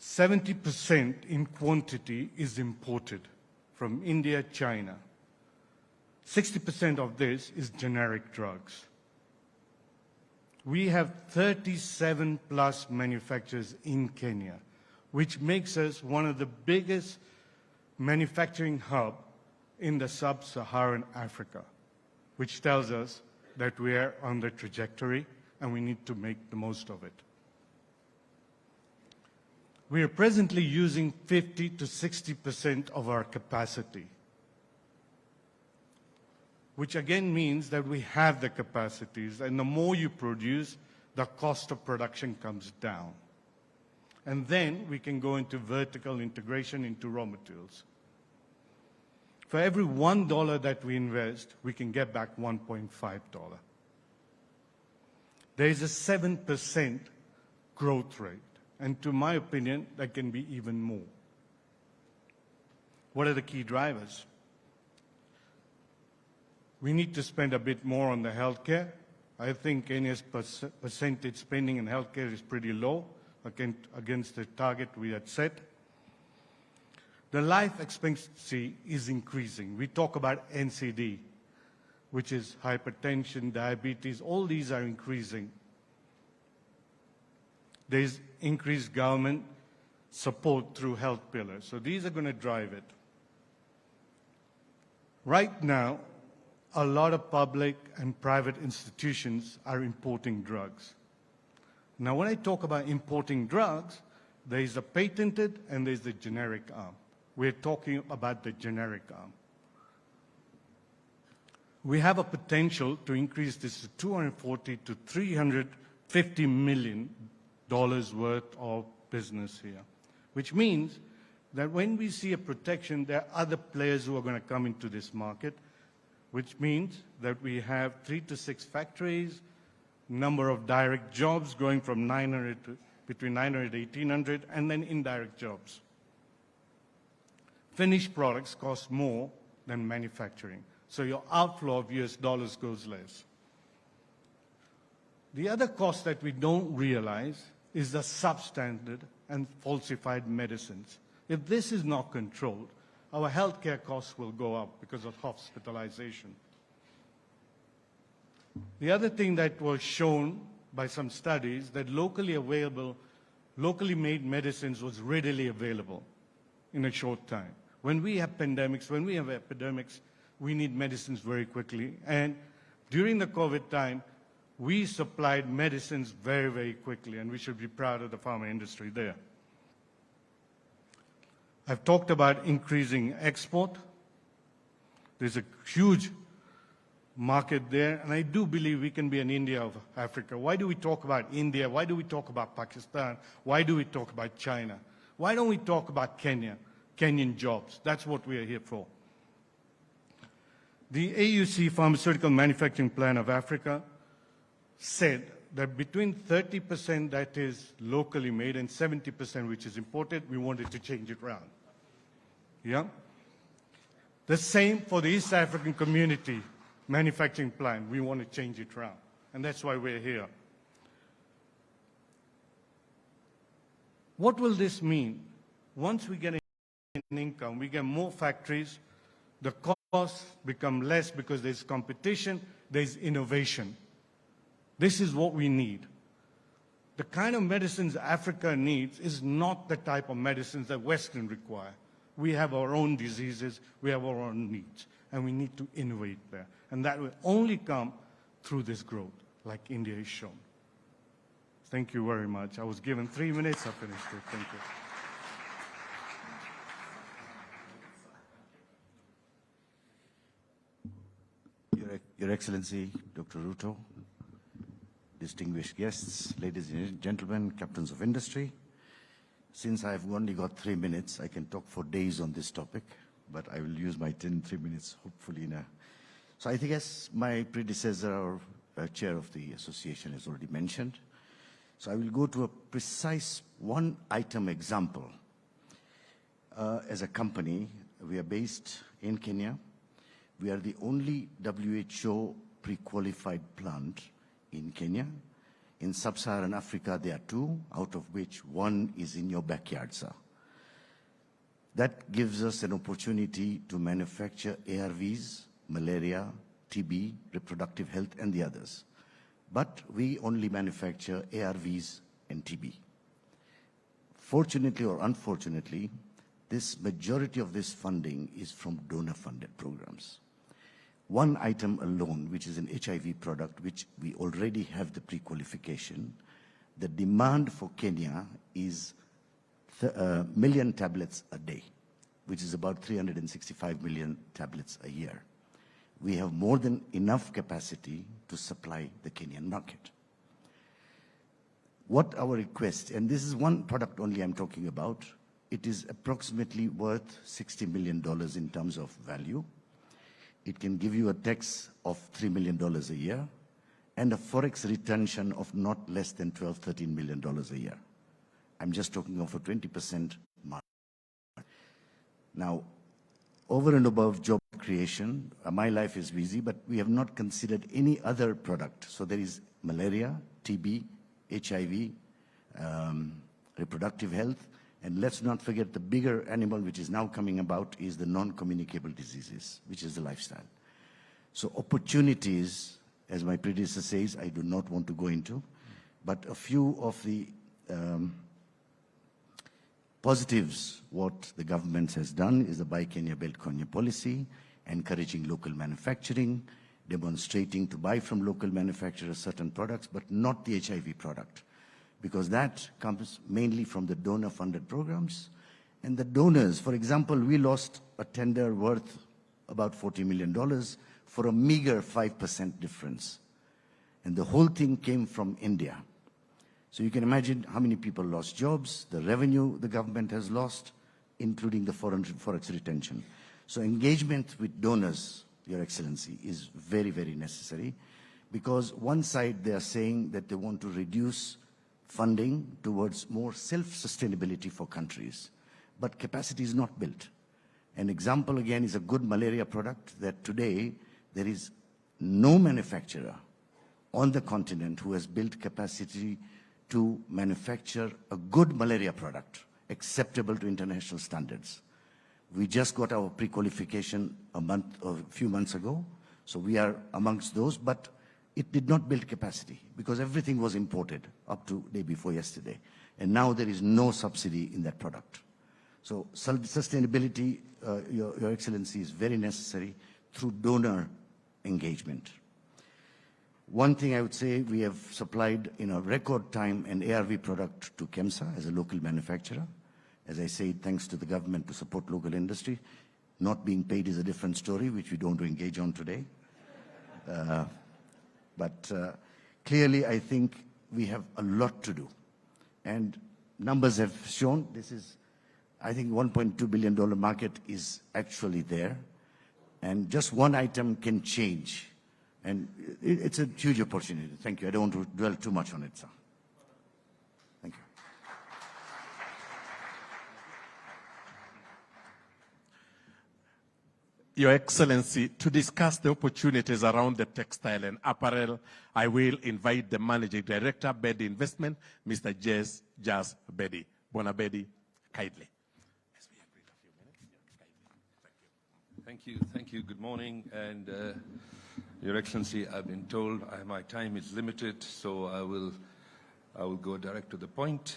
70% in quantity is imported from India, China. 60% of this is generic drugs. We have 37 plus manufacturers in Kenya, which makes us one of the biggest manufacturing hub in the sub-Saharan Africa, which tells us that we are on the trajectory and we need to make the most of it. We are presently using 50 to 60% of our capacity, which again means that we have the capacities, and the more you produce, the cost of production comes down. And then we can go into vertical integration into raw materials. For every $1 that we invest, we can get back $1.5. There is a 7% growth rate, and to my opinion, that can be even more. What are the key drivers? We need to spend a bit more on the healthcare. I think Kenya's percentage spending in healthcare is pretty low against the target we had set. The life expectancy is increasing. We talk about NCD, which is hypertension, diabetes, all these are increasing. There's increased government support through health pillars. So these are going to drive it. Right now, a lot of public and private institutions are importing drugs. Now, when I talk about importing drugs, there is a patented and there's the generic arm. We're talking about the generic arm. we have a potential to increase this to 240 to 350 million dollars worth of business here, which means that when we see a protection, there are other players who are going to come into this market, which means that we have 3 to 6 factories, number of direct jobs going from 900 to between 900 and 1,800, and then indirect jobs. Finished products cost more than manufacturing, so your outflow of US dollars goes less. The other cost that we don't realize is the substandard and falsified medicines. If this is not controlled, our healthcare costs will go up because of hospitalization. The other thing that was shown by some studies, that locally made medicines was readily available in a short time. When we have pandemics, when we have epidemics, we need medicines very quickly. And during the COVID time, we supplied medicines very, very quickly, and we should be proud of the pharma industry there. I've talked about increasing export. There's a huge market there, and I do believe we can be an India of Africa. Why do we talk about India? Why do we talk about Pakistan? Why do we talk about China? Why don't we talk about Kenya, Kenyan jobs? That's what we are here for. The AUC Pharmaceutical Manufacturing Plan of Africa said that between 30% that is locally made and 70% which is imported, we wanted to change it around. Yeah? The same for the East African Community Manufacturing Plan. We want to change it around. And that's why we're here. What will this mean? Once we get an income, we get more factories, the costs become less because there's competition, there's innovation. This is what we need. The kind of medicines Africa needs is not the type of medicines that Western require. We have our own diseases, we have our own needs, and we need to innovate there. And that will only come through this growth, like India has shown. Thank you very much. I was given 3 minutes, I finished it. Thank you. Your Excellency, Dr. Ruto, distinguished guests, ladies and gentlemen, captains of industry. Since I've only got 3 minutes, I can talk for days on this topic, but I will use my 3 minutes, hopefully. So I think, as my predecessor or chair of the association has already mentioned, so I will go to a precise one-item example. As a company, we are based in Kenya. We are the only WHO pre-qualified plant in Kenya. In sub-Saharan Africa, there are 2, out of which 1 is in your backyard, sir. That gives us an opportunity to manufacture ARVs, malaria, TB, reproductive health, and the others. But we only manufacture ARVs and TB. Fortunately or unfortunately, this majority of this funding is from donor-funded programs. One item alone, which is an HIV product, which we already have the pre-qualification, the demand for Kenya is a million tablets a day, which is about 365 million tablets a year. We have more than enough capacity to supply the Kenyan market. What our request, and this is one product only I'm talking about, it is approximately worth $60 million in terms of value. It can give you a tax of $3 million a year and a forex retention of not less than $12, $13 million a year. I'm just talking of a 20% margin. Now, over and above job creation, my life is busy, but we have not considered any other product. So there is malaria, TB, HIV, reproductive health, and let's not forget the bigger animal which is now coming about is the non-communicable diseases, which is the lifestyle. So opportunities, as my predecessor says, I do not want to go into, but a few of the positives, what the government has done is the Buy Kenya, Build Kenya policy, encouraging local manufacturing, demonstrating to buy from local manufacturers certain products, but not the HIV product, because that comes mainly from the donor-funded programs. And the donors, for example, we lost a tender worth about $40 million for a meager 5% difference. And the whole thing came from India. So you can imagine how many people lost jobs, the revenue the government has lost, including the forex retention. So engagement with donors, Your Excellency, is very, very necessary, because one side they are saying that they want to reduce funding towards more self-sustainability for countries, but capacity is not built. An example again is a good malaria product that today there is no manufacturer on the continent who has built capacity to manufacture a good malaria product acceptable to international standards. We just got our pre-qualification a few months ago, so we are amongst those, but it did not build capacity because everything was imported up to day before yesterday. And now there is no subsidy in that product. So sustainability, Your Excellency, is very necessary through donor engagement. One thing I would say, we have supplied in a record time an ARV product to KEMSA as a local manufacturer. As I said, thanks to the government to support local industry. Not being paid is a different story, which we don't engage on today. But clearly, I think we have a lot to do. And numbers have shown this is, I think, $1.2 billion market is actually there. And just one item can change. And it's a huge opportunity. Thank you. I don't want to dwell too much on it, sir. Thank you. Your Excellency, to discuss the opportunities around the textile and apparel, I will invite the Managing Director, Bedi Investment, Mr. Jas Bedi. Bona Bedi, kindly. As we agreed a few minutes. Thank you. Thank you. Good morning. And Your Excellency, I've been told my time is limited, so I will go direct to the point.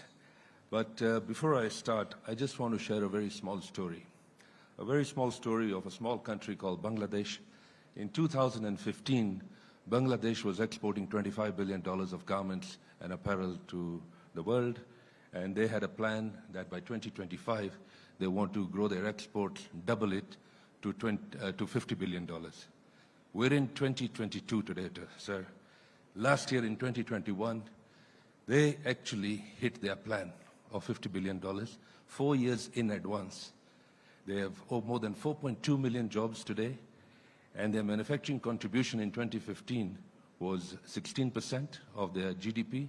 But before I start, I just want to share a very small story. A very small story of a small country called Bangladesh. In 2015, Bangladesh was exporting $25 billion of garments and apparel to the world, and they had a plan that by 2025, they want to grow their exports, double it to $50 billion. We're in 2022 today, sir. Last year in 2021, they actually hit their plan of $50 billion 4 years in advance. They have more than 4.2 million jobs today, and their manufacturing contribution in 2015 was 16% of their GDP.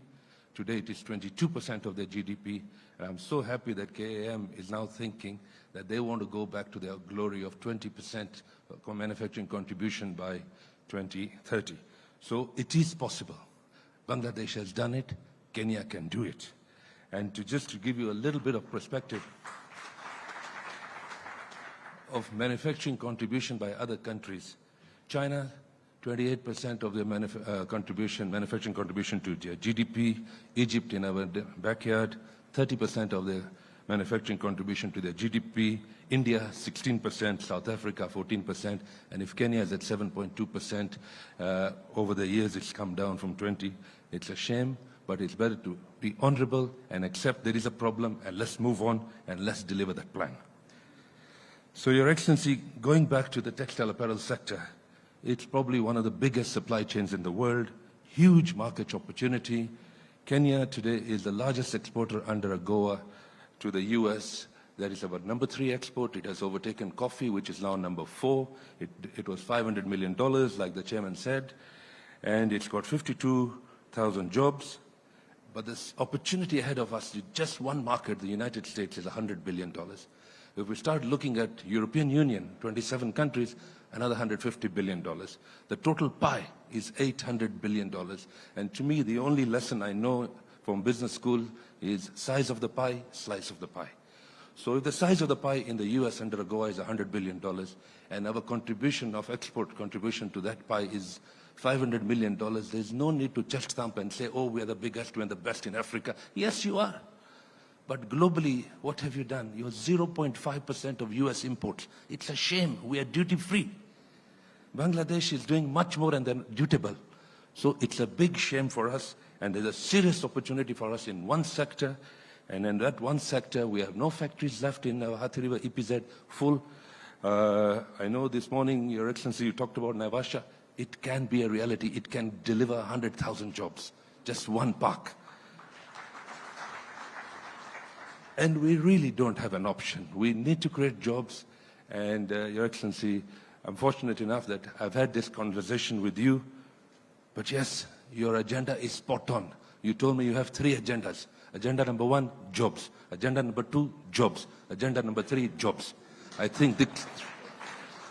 Today it is 22% of their GDP. And I'm so happy that KAM is now thinking that they want to go back to their glory of 20% manufacturing contribution by 2030. So it is possible. Bangladesh has done it. Kenya can do it. And to give you a little bit of perspective of manufacturing contribution by other countries, China, 28% of their manufacturing contribution to their GDP. Egypt, in our backyard, 30% of their manufacturing contribution to their GDP. India, 16%, South Africa, 14%, and if Kenya is at 7.2%, over the years it's come down from 20. It's a shame, but it's better to be honorable and accept there is a problem, and let's move on and let's deliver that plan. So, Your Excellency, going back to the textile apparel sector, it's probably one of the biggest supply chains in the world, huge market opportunity. Kenya today is the largest exporter under AGOA to the US. That is our number 3 export. It has overtaken coffee, which is now number 4. It was $500 million, like the chairman said, and it's got 52,000 jobs. But this opportunity ahead of us, just one market, the United States, is $100 billion. If we start looking at European Union, 27 countries, another $150 billion. The total pie is $800 billion. And to me, the only lesson I know from business school is size of the pie, slice of the pie. So if the size of the pie in the US under AGOA is $100 billion, and our contribution of export contribution to that pie is $500 million, there's no need to chest thump and say, oh, we are the biggest, we're the best in Africa. Yes, you are. But globally, what have you done? You're 0.5% of US imports. It's a shame. We are duty-free. Bangladesh is doing much more than dutiable. So it's a big shame for us, and there's a serious opportunity for us in one sector. And in that one sector, we have no factories left in our Athi River EPZ, full I know this morning, Your Excellency, you talked about Naivasha. It can be a reality. It can deliver 100,000 jobs, just one park. And we really don't have an option. We need to create jobs. And Your Excellency, I'm fortunate enough that I've had this conversation with you. But yes, your agenda is spot on. You told me you have 3 agendas. Agenda number 1, jobs. Agenda number 2, jobs. Agenda number 3, jobs. I think,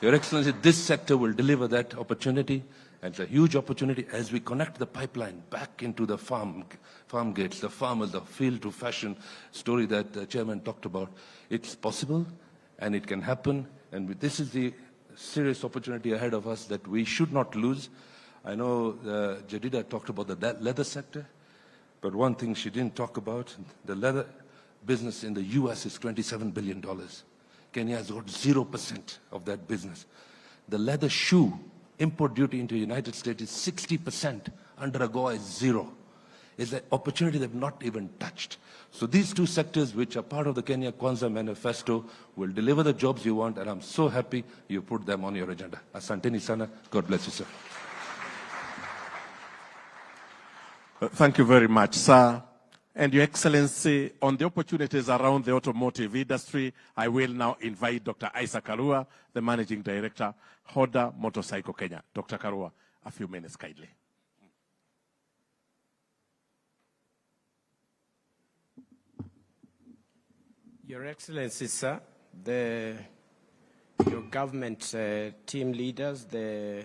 Your Excellency, this sector will deliver that opportunity. And it's a huge opportunity as we connect the pipeline back into the farm gates, the farmers, the field to fashion story that the chairman talked about. It's possible and it can happen. And this is the serious opportunity ahead of us that we should not lose. I know Jadida talked about the leather sector, but one thing she didn't talk about, the leather business in the US is $27 billion. Kenya has got 0% of that business. The leather shoe import duty into the United States is 60%. Under AGOA is 0. It's an opportunity they've not even touched. So these 2 sectors, which are part of the Kenya Kwanza manifesto, will deliver the jobs you want, and I'm so happy you put them on your agenda. Asanteni sana. God bless you, sir. Thank you very much, sir. And Your Excellency, on the opportunities around the automotive industry, I will now invite Dr. Isaac Karua, the Managing Director, Hoda Motorcycle Kenya. Dr. Karua, a few minutes kindly. Your Excellency, sir, your government team leaders, the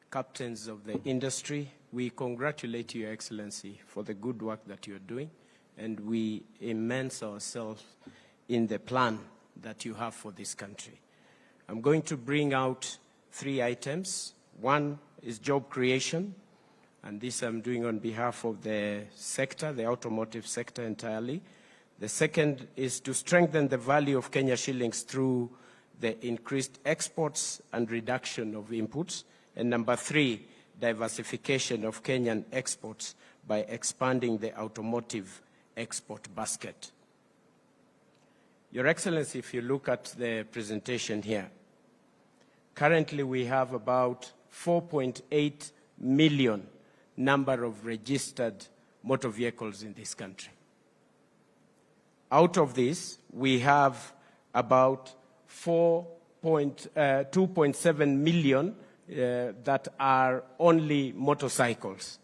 captains of the industry, we congratulate you, Your Excellency, for the good work that you're doing, and we immerse ourselves in the plan that you have for this country. I'm going to bring out 3 items. One is job creation, and this I'm doing on behalf of the sector, the automotive sector entirely. The second is to strengthen the value of Kenya shillings through the increased exports and reduction of inputs. And number 3, diversification of Kenyan exports by expanding the automotive export basket. Your Excellency, if you look at the presentation here, currently we have about 4.8 million number of registered motor vehicles in this country. Out of this, we have about 2.7 million that are only motorcycles.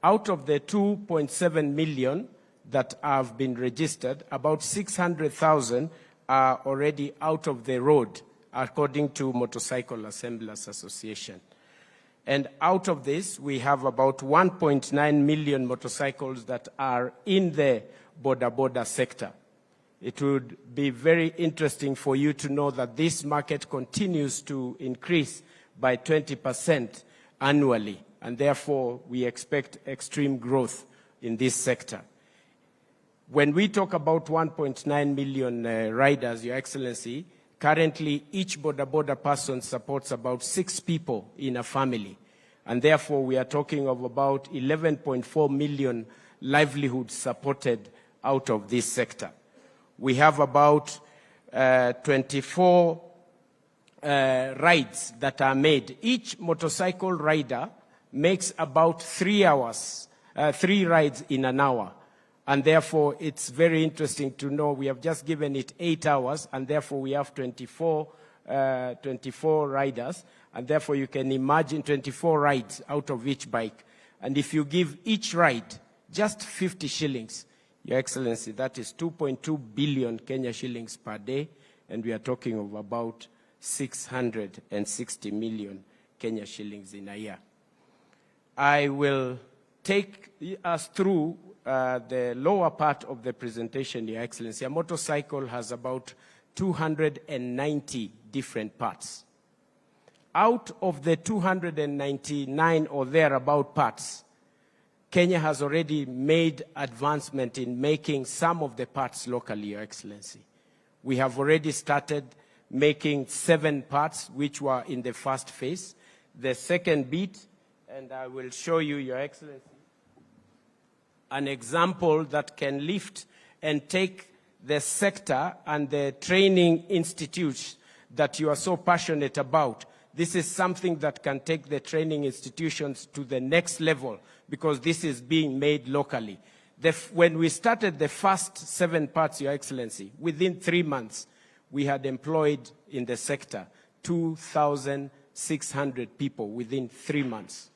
Out of the 2.7 million that have been registered, about 600,000 are already out of the road, according to Motorcycle Assemblers Association. And out of this, we have about 1.9 million motorcycles that are in the border sector. It would be very interesting for you to know that this market continues to increase by 20% annually, and therefore we expect extreme growth in this sector. When we talk about 1.9 million riders, Your Excellency, currently each border person supports about 6 people in a family, and therefore we are talking of about 11.4 million livelihoods supported out of this sector. We have about 24 rides that are made. Each motorcycle rider makes about 3 rides in an hour. And therefore, it's very interesting to know we have just given it 8 hours, and therefore we have 24 riders. And therefore, you can imagine 24 rides out of each bike. And if you give each ride just 50 shillings, Your Excellency, that is 2.2 billion Kenya shillings per day, and we are talking of about 660 million Kenya shillings in a year. I will take us through the lower part of the presentation, Your Excellency. A motorcycle has about 290 different parts. Out of the 299 or thereabout parts, Kenya has already made advancement in making some of the parts locally, Your Excellency. We have already started making 7 parts, which were in the first phase. The second bit, and I will show you, Your Excellency, an example that can lift and take the sector and the training institutes that you are so passionate about. This is something that can take the training institutions to the next level because this is being made locally. When we started the first 7 parts, Your Excellency, within 3 months, we had employed in the sector 2,600 people within 3 months.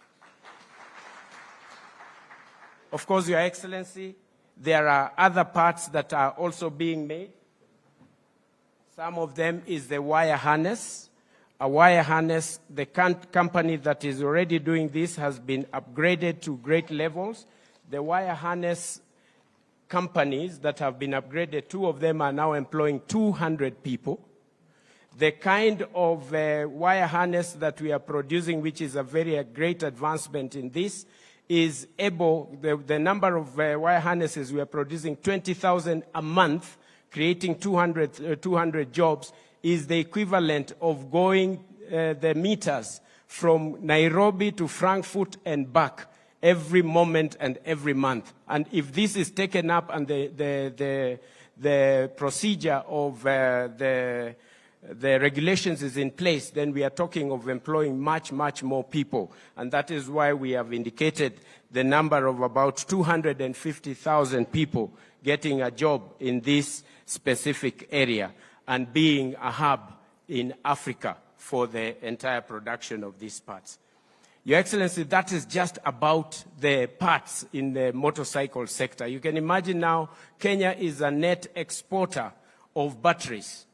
Of course, Your Excellency, there are other parts that are also being made. Some of them is the wire harness. A wire harness, the company that is already doing this has been upgraded to great levels. The wire harness companies that have been upgraded, 2 of them are now employing 200 people. The kind of wire harness that we are producing, which is a very great advancement in this, is able, the number of wire harnesses we are producing, 20,000 a month, creating 200 jobs, is the equivalent of going the meters from Nairobi to Frankfurt and back every moment and every month. And if this is taken up and the procedure of the regulations is in place, then we are talking of employing much, much more people. And that is why we have indicated the number of about 250,000 people getting a job in this specific area and being a hub in Africa for the entire production of these parts. Your Excellency, that is just about the parts in the motorcycle sector. You can imagine now Kenya is a net exporter of batteries.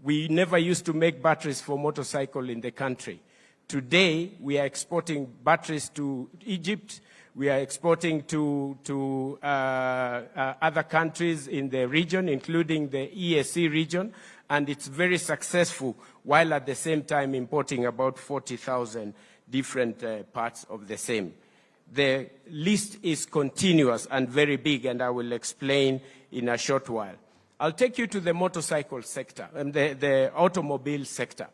We never used to make batteries for motorcycle in the country. Today, we are exporting batteries to Egypt. We are exporting to other countries in the region, including the EAC region, and it's very successful, while at the same time importing about 40,000 different parts of the same. The list is continuous and very big, and I will explain in a short while. I'll take you to the motorcycle sector and the automobile sector.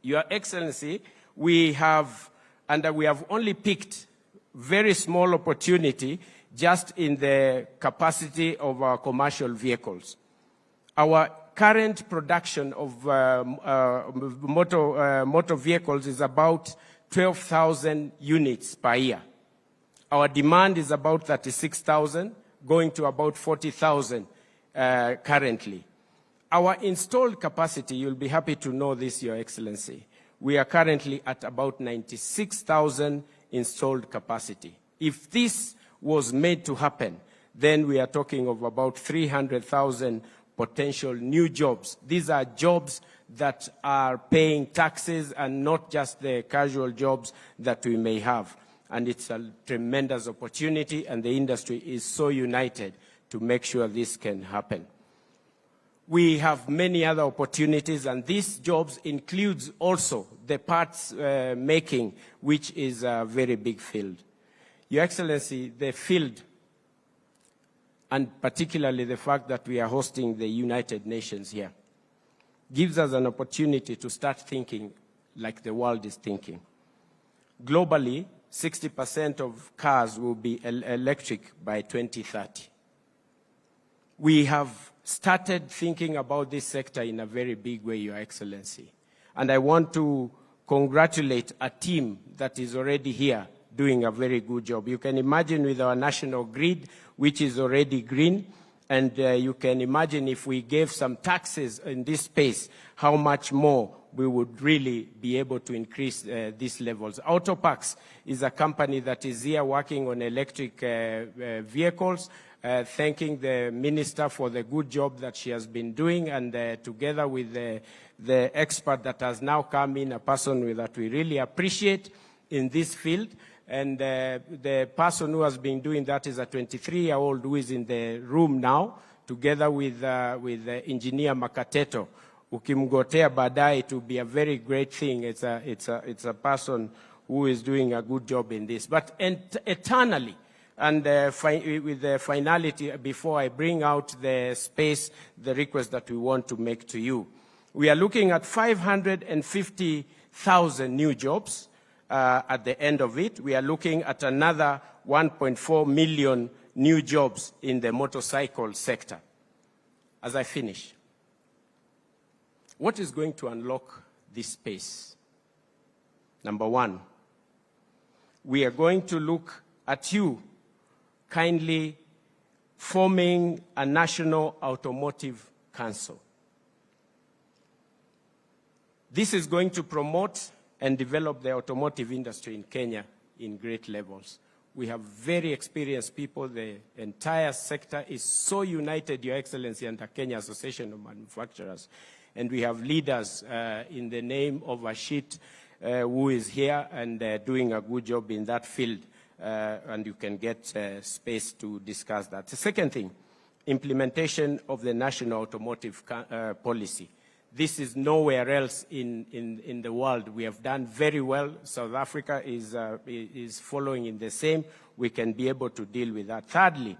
Your Excellency, we have only picked very small opportunity just in the capacity of our commercial vehicles. Our current production of motor vehicles is about 12,000 units per year. Our demand is about 36,000, going to about 40,000 currently. Our installed capacity, you'll be happy to know this, Your Excellency, we are currently at about 96,000 installed capacity. If this was made to happen, then we are talking of about 300,000 potential new jobs. These are jobs that are paying taxes and not just the casual jobs that we may have. And it's a tremendous opportunity, and the industry is so united to make sure this can happen. We have many other opportunities, and these jobs includes also the parts making, which is a very big field. Your Excellency, the field, and particularly the fact that we are hosting the United Nations here, gives us an opportunity to start thinking like the world is thinking. Globally, 60% of cars will be electric by 2030. We have started thinking about this sector in a very big way, Your Excellency. And I want to congratulate a team that is already here doing a very good job. You can imagine with our national grid, which is already green, and you can imagine if we gave some taxes in this space, how much more we would really be able to increase these levels. Autoparks is a company that is here working on electric vehicles, thanking the minister for the good job that she has been doing, and together with the expert that has now come in, a person that we really appreciate in this field. And the person who has been doing that is a 23-year-old who is in the room now, together with engineer Makateto. Ukimgotea baadaye, it will be a very great thing. It's a person who is doing a good job in this. But eternally, and with the finality, before I bring out the space, the request that we want to make to you, we are looking at 550,000 new jobs. At the end of it, we are looking at another 1.4 million new jobs in the motorcycle sector. As I finish, What is going to unlock this space? Number one, we are going to look at you kindly forming a national automotive council. This is going to promote and develop the automotive industry in Kenya in great levels. We have very experienced people. The entire sector is so united, Your Excellency, under Kenya Association of Manufacturers. And we have leaders in the name of Ashit, who is here and doing a good job in that field. And you can get space to discuss that. The second thing, implementation of the national automotive policy. This is nowhere else in the world. We have done very well. South Africa is following in the same. We can be able to deal with that. Thirdly,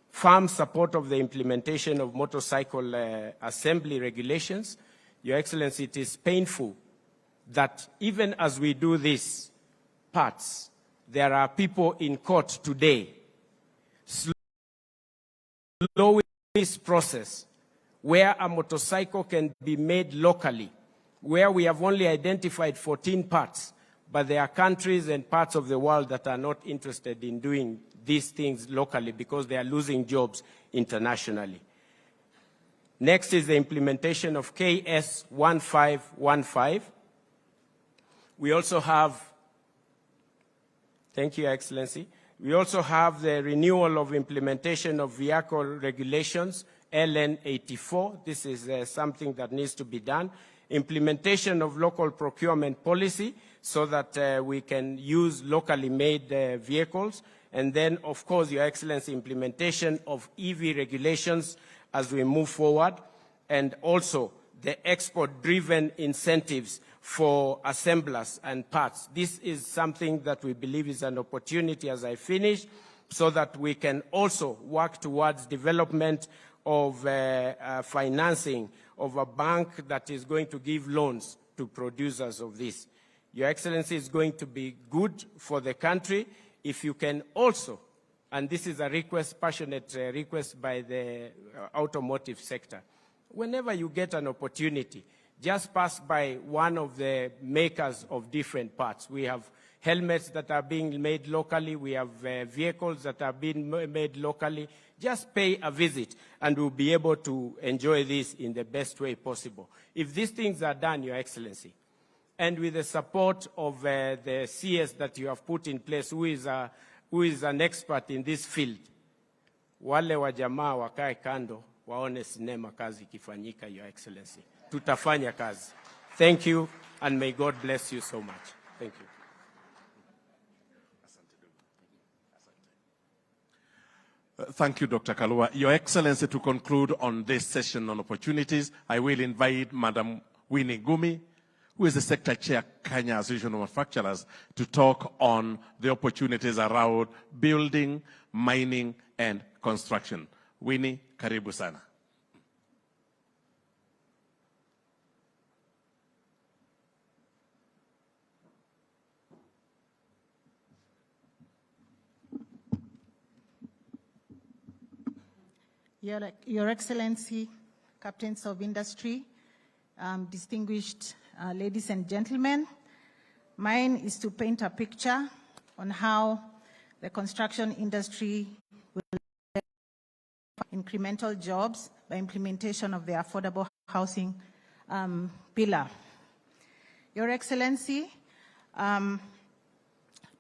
firm support of the implementation of motorcycle assembly regulations. Your Excellency, it is painful that even as we do these parts, there are people in court today slowing this process, where a motorcycle can be made locally, where we have only identified 14 parts, but there are countries and parts of the world that are not interested in doing these things locally because they are losing jobs internationally. Next is the implementation of KS 1515. We also have, thank you, Your Excellency, we also have the renewal of implementation of vehicle regulations, LN 84. This is something that needs to be done. Implementation of local procurement policy so that we can use locally made vehicles. And then, of course, Your Excellency, implementation of EV regulations as we move forward. And also the export-driven incentives for assemblers and parts. This is something that we believe is an opportunity as I finish, so that we can also work towards development of financing of a bank that is going to give loans to producers of this. Your Excellency, is going to be good for the country if you can also, and this is a request, passionate request by the automotive sector, whenever you get an opportunity, just pass by one of the makers of different parts. We have helmets that are being made locally. We have vehicles that are being made locally. Just pay a visit and we'll be able to enjoy this in the best way possible. If these things are done, Your Excellency, and with the support of the CS that you have put in place, who is an expert in this field, wale wa jamaa wakae kando, waone sinema kazi ikifanyika, Your Excellency. Tutafanya kazi. Thank you, and may God bless you so much. Thank you. Thank you, Dr. Kalua. Your Excellency, to conclude on this session on opportunities, I will invite Madam Winnie Gumi, who is the Sector Chair, Kenya Association of Manufacturers, to talk on the opportunities around building, mining, and construction. Winnie, karibu sana. Your Excellency, Captains of Industry, distinguished ladies and gentlemen, mine is to paint a picture on how the construction industry will incremental jobs by implementation of the affordable housing pillar. Your Excellency,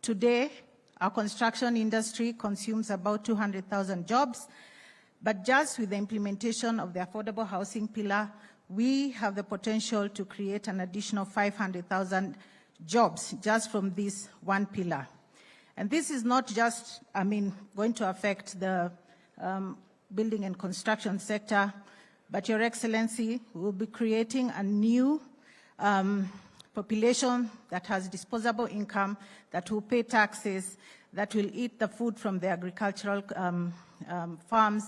today our construction industry consumes about 200,000 jobs. But just with the implementation of the affordable housing pillar, we have the potential to create an additional 500,000 jobs just from this one pillar. And this is not just, going to affect the building and construction sector, but Your Excellency, we will be creating a new population that has disposable income, that will pay taxes, that will eat the food from the agricultural farms,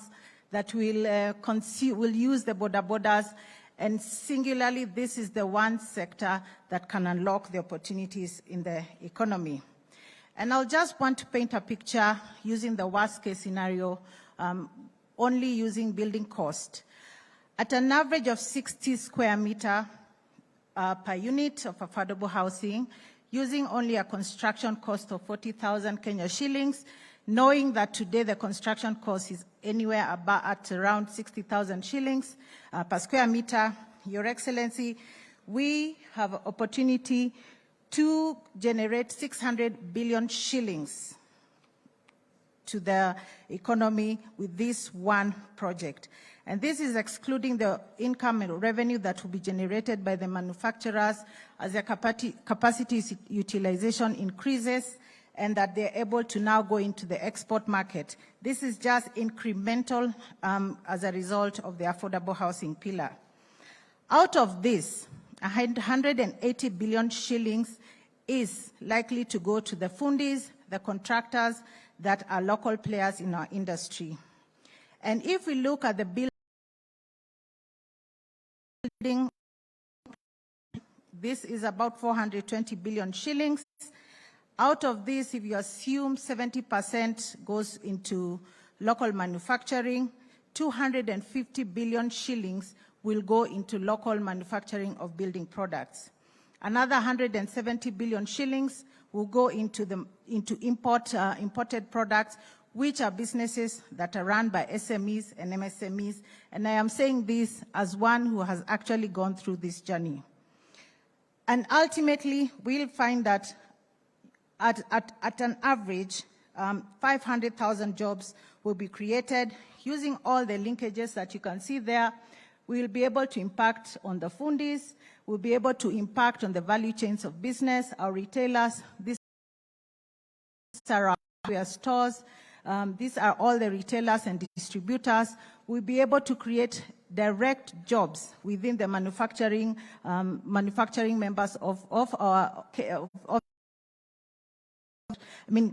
that will use the borders, and singularly, this is the one sector that can unlock the opportunities in the economy. And I'll just want to paint a picture using the worst case scenario, only using building cost. At an average of 60 square meter per unit of affordable housing, using only a construction cost of 40,000 Kenya shillings, knowing that today the construction cost is anywhere about at around 60,000 shillings per square meter, Your Excellency, we have an opportunity to generate 600 billion shillings to the economy with this one project. And this is excluding the income and revenue that will be generated by the manufacturers as their capacity utilization increases and that they're able to now go into the export market. This is just incremental as a result of the affordable housing pillar. Out of this, 180 billion shillings is likely to go to the fundis, the contractors that are local players in our industry. And if we look at the building, this is about 420 billion shillings. Out of this, if you assume 70% goes into local manufacturing, 250 billion shillings will go into local manufacturing of building products. Another 170 billion shillings will go into imported products, which are businesses that are run by SMEs and MSMEs. And I am saying this as one who has actually gone through this journey. And ultimately, we'll find that at an average, 500,000 jobs will be created. Using all the linkages that you can see there, we will be able to impact on the fundis, we'll be able to impact on the value chains of business, our retailers. These are our stores. These are all the retailers and distributors. We'll be able to create direct jobs within the manufacturing members of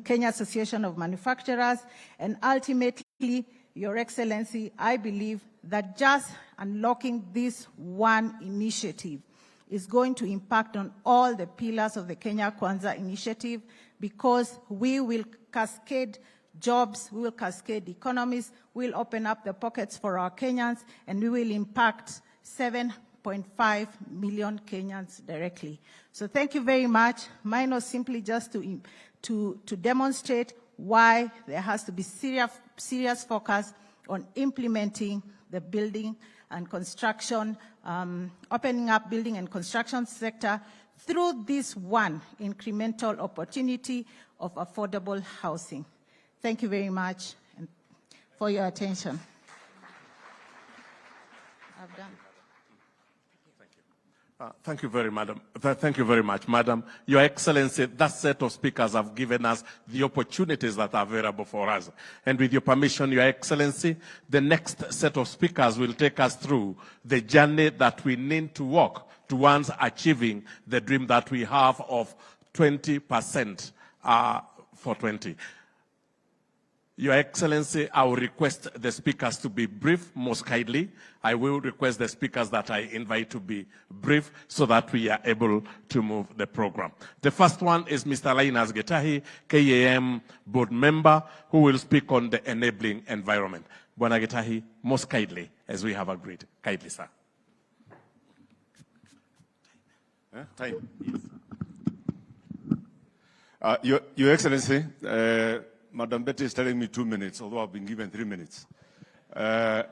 Kenya Association of Manufacturers. And ultimately, Your Excellency, I believe that just unlocking this one initiative is going to impact on all the pillars of the Kenya Kwanza initiative, because we will cascade jobs, we will cascade economies, we'll open up the pockets for our Kenyans, and we will impact 7.5 million Kenyans directly. So thank you very much. Mine was simply just to demonstrate why there has to be serious focus on implementing the building and construction, opening up building and construction sector through this one incremental opportunity of affordable housing. Thank you very much for your attention. I've done. Thank you very much, Madam. Your Excellency, that set of speakers have given us the opportunities that are available for us. And with your permission, Your Excellency, the next set of speakers will take us through the journey that we need to walk towards achieving the dream that we have of 20% for 20. Your Excellency, I will request the speakers to be brief, most kindly. I will request the speakers that I invite to be brief so that we are able to move the program. The first one is Mr. Linus Getahi, KAM board member, who will speak on the enabling environment. Bwana Getahi, most kindly, as we have agreed. Kindly, sir. Time. Yes. Your Excellency, Madam Betty is telling me 2 minutes, although I've been given 3 minutes. I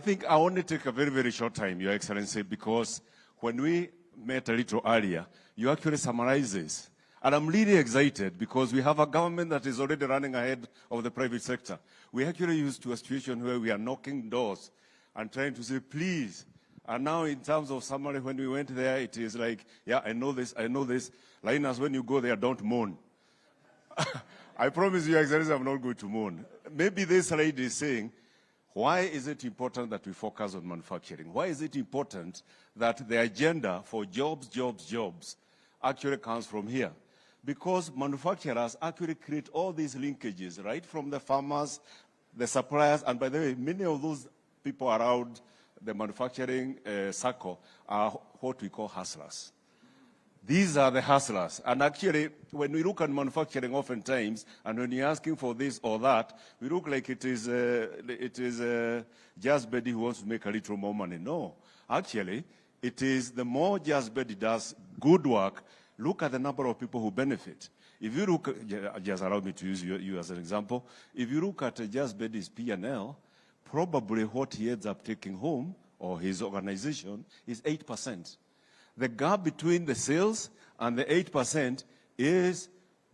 think I only take a very, very short time, Your Excellency, because when we met a little earlier, you actually summarized this. And I'm really excited because we have a government that is already running ahead of the private sector. We actually used to a situation where we are knocking doors and trying to say, please. And now in terms of summary, when we went there, it is like, yeah, I know this, I know this. Linus, when you go there, don't moan. I promise you, Excellency, I'm not going to moan. Maybe this slide is saying, why is it important that we focus on manufacturing? Why is it important that the agenda for jobs actually comes from here? Because manufacturers actually create all these linkages, right? From the farmers, the suppliers, and by the way, many of those people around the manufacturing circle are what we call hustlers. These are the hustlers. And actually, when we look at manufacturing oftentimes, and when you're asking for this or that, we look like it is just Betty who wants to make a little more money. No. Actually, it is the more just Betty does good work, look at the number of people who benefit. If you look, just allow me to use you as an example. If you look at just Betty's P&L, probably what he ends up taking home, or his organization, is 8%. The gap between the sales and the 8% is,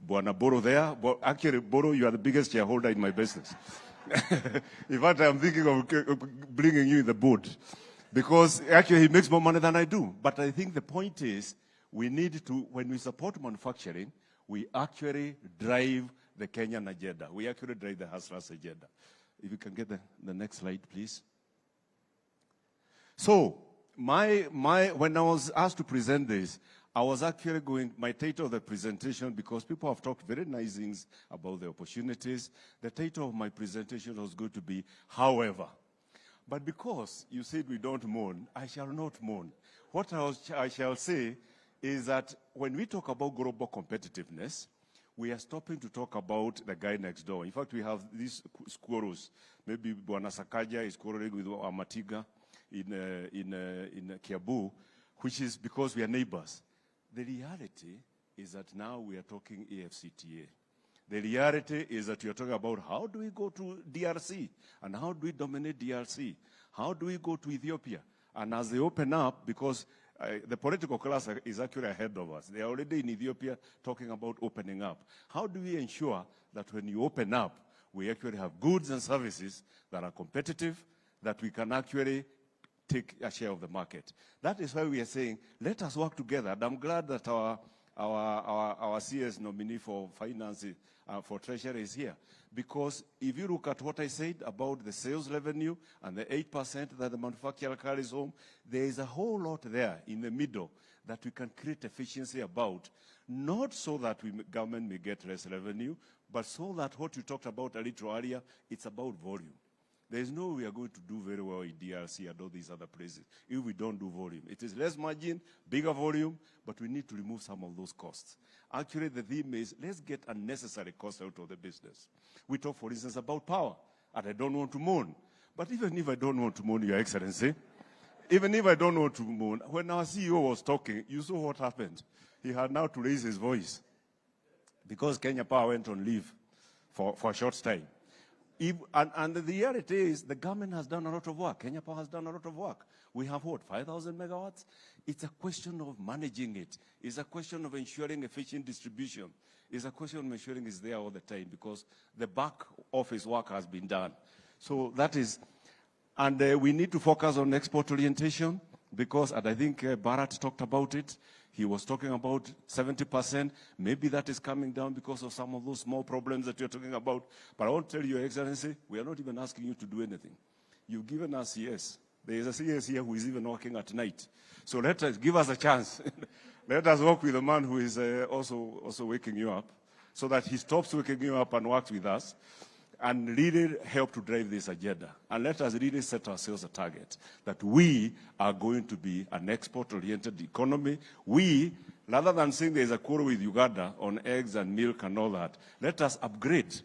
Buana Boro there. Actually, Boro, you are the biggest shareholder in my business. In fact, I'm thinking of bringing you in the board. Because actually he makes more money than I do. But I think the point is, we need to, when we support manufacturing, we actually drive the Kenyan agenda. We actually drive the hustlers agenda. If you can get the next slide, please. So, when I was asked to present this, I was actually going, my title of the presentation, because people have talked very nice things about the opportunities, the title of my presentation was going to be, however. But because you said we don't mourn, I shall not mourn. What I shall say is that when we talk about global competitiveness, we are stopping to talk about the guy next door. In fact, we have these squirrels. Maybe Bwana Sakaja is quarreling with Amatiga in Kiabu, which is because we are neighbors. The reality is that now we are talking AFCTA. The reality is that you're talking about how do we go to DRC and how do we dominate DRC? How do we go to Ethiopia? And as they open up, because the political class is actually ahead of us. They are already in Ethiopia talking about opening up. How do we ensure that when you open up, we actually have goods and services that are competitive, that we can actually take a share of the market? That is why we are saying, let us work together. And I'm glad that our CS nominee for finance, for treasury is here. Because if you look at what I said about the sales revenue and the 8% that the manufacturer carries home, there is a whole lot there in the middle that we can create efficiency about, not so that government may get less revenue, but so that what you talked about a little earlier, it's about volume. There is no way we are going to do very well in DRC and all these other places if we don't do volume. It is less margin, bigger volume, but we need to remove some of those costs. Actually, the theme is, let's get unnecessary costs out of the business. We talk, for instance, about power, and I don't want to moan. But even if I don't want to moan, Your Excellency, even if I don't want to moan, when our CEO was talking, you saw what happened. He had now to raise his voice because Kenya Power went on leave for a short time. And the reality is the government has done a lot of work. Kenya Power has done a lot of work. We have what, 5,000 megawatts? It's a question of managing it. It's a question of ensuring efficient distribution. It's a question of ensuring it's there all the time because the back office work has been done. So that is, and we need to focus on export orientation because, and I think Bharat talked about it. He was talking about 70%. Maybe that is coming down because of some of those small problems that you're talking about. But I want to tell you, Your Excellency, we are not even asking you to do anything. You've given us CS. There is a CS here who is even working at night. So let us, give us a chance. Let us work with a man who is also waking you up so that he stops waking you up and works with us and really help to drive this agenda. And let us really set ourselves a target that we are going to be an export-oriented economy. We, rather than saying there's a quarrel with Uganda on eggs and milk and all that, let us upgrade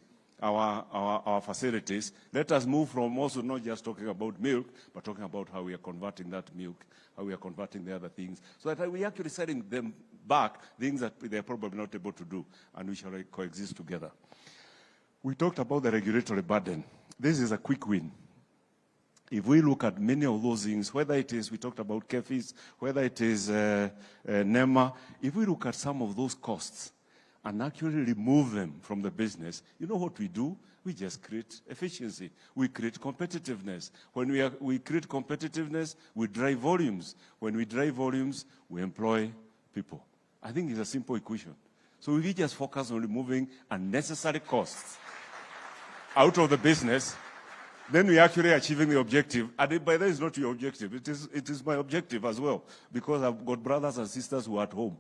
our facilities. Let us move from also not just talking about milk, but talking about how we are converting that milk, how we are converting the other things, so that we are actually setting them back, things that they're probably not able to do, and we shall coexist together. We talked about the regulatory burden. This is a quick win. If we look at many of those things, whether it is, we talked about KEFIS, whether it is NEMA, if we look at some of those costs and actually remove them from the business, you know what we do? We just create efficiency. We create competitiveness. When we create competitiveness, we drive volumes. When we drive volumes, we employ people. I think it's a simple equation. So if we just focus on removing unnecessary costs out of the business, then we're actually achieving the objective. And by that is not your objective. It is my objective as well, because I've got brothers and sisters who are at home.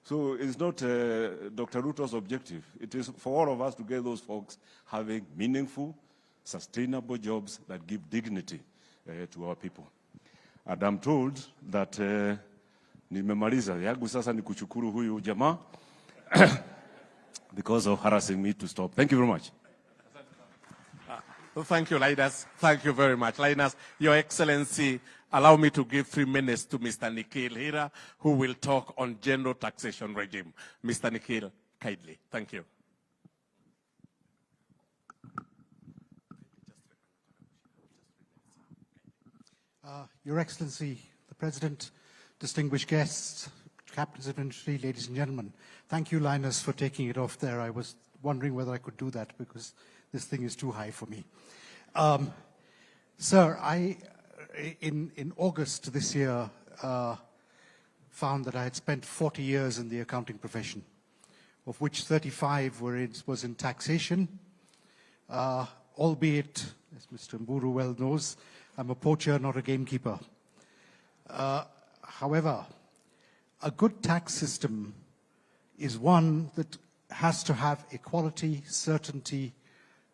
So it's not Dr. Ruto's objective. It is for all of us to get those folks having meaningful, sustainable jobs that give dignity to our people. And I'm told that Nimemaliza yangu sasa ni kushukuru huyu jamaa because of harassing me to stop. Thank you very much. Thank you, Linus. Thank you very much. Linus, Your Excellency, allow me to give 3 minutes to Mr. Nikhil Hira, who will talk on general taxation regime. Mr. Nikhil, kindly. Thank you. Your Excellency, the President, distinguished guests, captains of industry, ladies and gentlemen, thank you, Linus, for taking it off there. I was wondering whether I could do that because this thing is too high for me. Sir, in August this year, found that I had spent 40 years in the accounting profession, of which 35 was in taxation, albeit, as Mr. Mburu well knows, I'm a poacher, not a gamekeeper. However, a good tax system is one that has to have equality, certainty,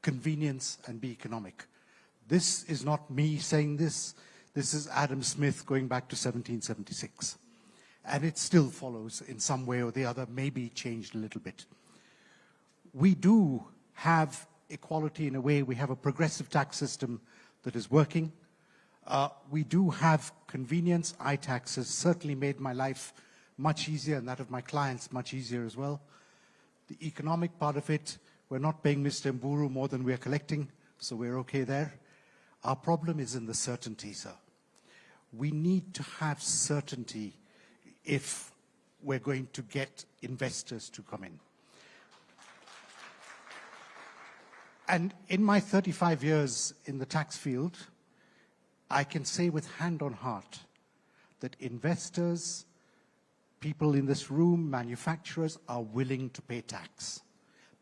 convenience, and be economic. This is not me saying this. This is Adam Smith going back to 1776. And it still follows in some way or the other, maybe changed a little bit. We do have equality in a way. We have a progressive tax system that is working. We do have convenience. iTax has certainly made my life much easier and that of my clients much easier as well. The economic part of it, we're not paying Mr. Mburu more than we're collecting, so we're okay there. Our problem is in the certainty, sir. We need to have certainty if we're going to get investors to come in. And in my 35 years in the tax field, I can say with hand on heart that investors, people in this room, manufacturers are willing to pay tax,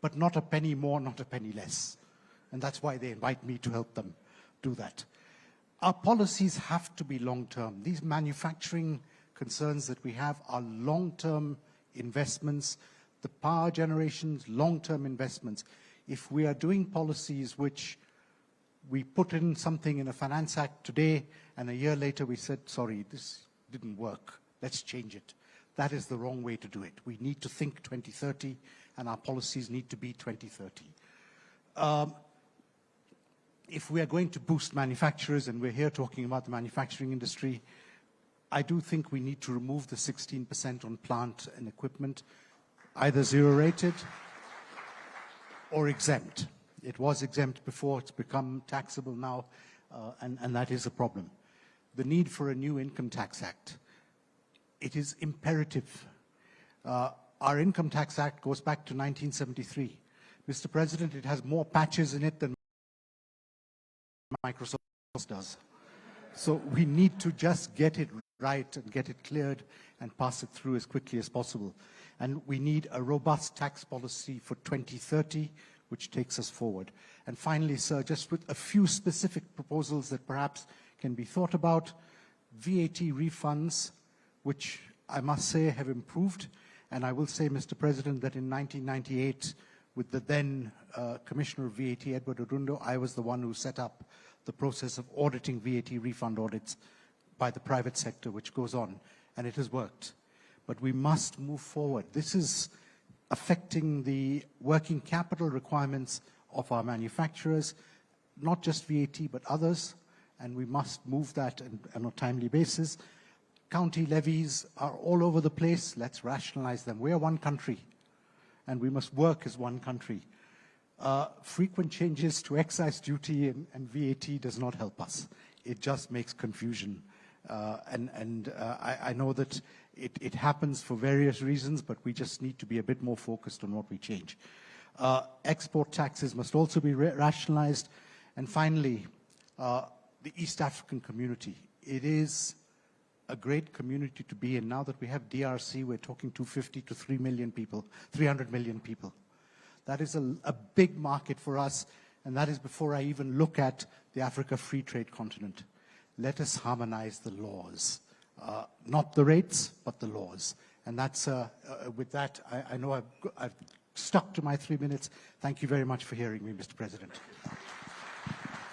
but not a penny more, not a penny less. And that's why they invite me to help them do that. Our policies have to be long-term. These manufacturing concerns that we have are long-term investments. The power generations, long-term investments. If we are doing policies which we put in something in a finance act today and a year later we said, sorry, this didn't work, let's change it. That is the wrong way to do it. We need to think 2030 and our policies need to be 2030. If we are going to boost manufacturers, and we're here talking about the manufacturing industry, I do think we need to remove the 16% on plant and equipment, either zero-rated or exempt. It was exempt before, it's become taxable now, and that is a problem. The need for a new income tax act. It is imperative. Our income tax act goes back to 1973. Mr. President, it has more patches in it than Microsoft does. So we need to just get it right and get it cleared and pass it through as quickly as possible. And we need a robust tax policy for 2030, which takes us forward. And finally, sir, just with a few specific proposals that perhaps can be thought about, VAT refunds, which I must say have improved. And I will say, Mr. President, that in 1998, with the then Commissioner of VAT, Edward Odundo, I was the one who set up the process of auditing VAT refund audits by the private sector, which goes on, and it has worked. But we must move forward. This is affecting the working capital requirements of our manufacturers, not just VAT, but others, and we must move that on a timely basis. County levies are all over the place. Let's rationalize them. We are one country, and we must work as one country. Frequent changes to excise duty and VAT does not help us. It just makes confusion. I know that it happens for various reasons, but we just need to be a bit more focused on what we change. Export taxes must also be rationalized. And finally, the East African community. It is a great community to be in. Now that we have DRC, we're talking 250 to 3 million people, 300 million people. That is a big market for us, and that is before I even look at the Africa Free Trade continent. Let us harmonize the laws, not the rates, but the laws. And that's, with that, I know I've stuck to my 3 minutes. Thank you very much for hearing me, Mr. President.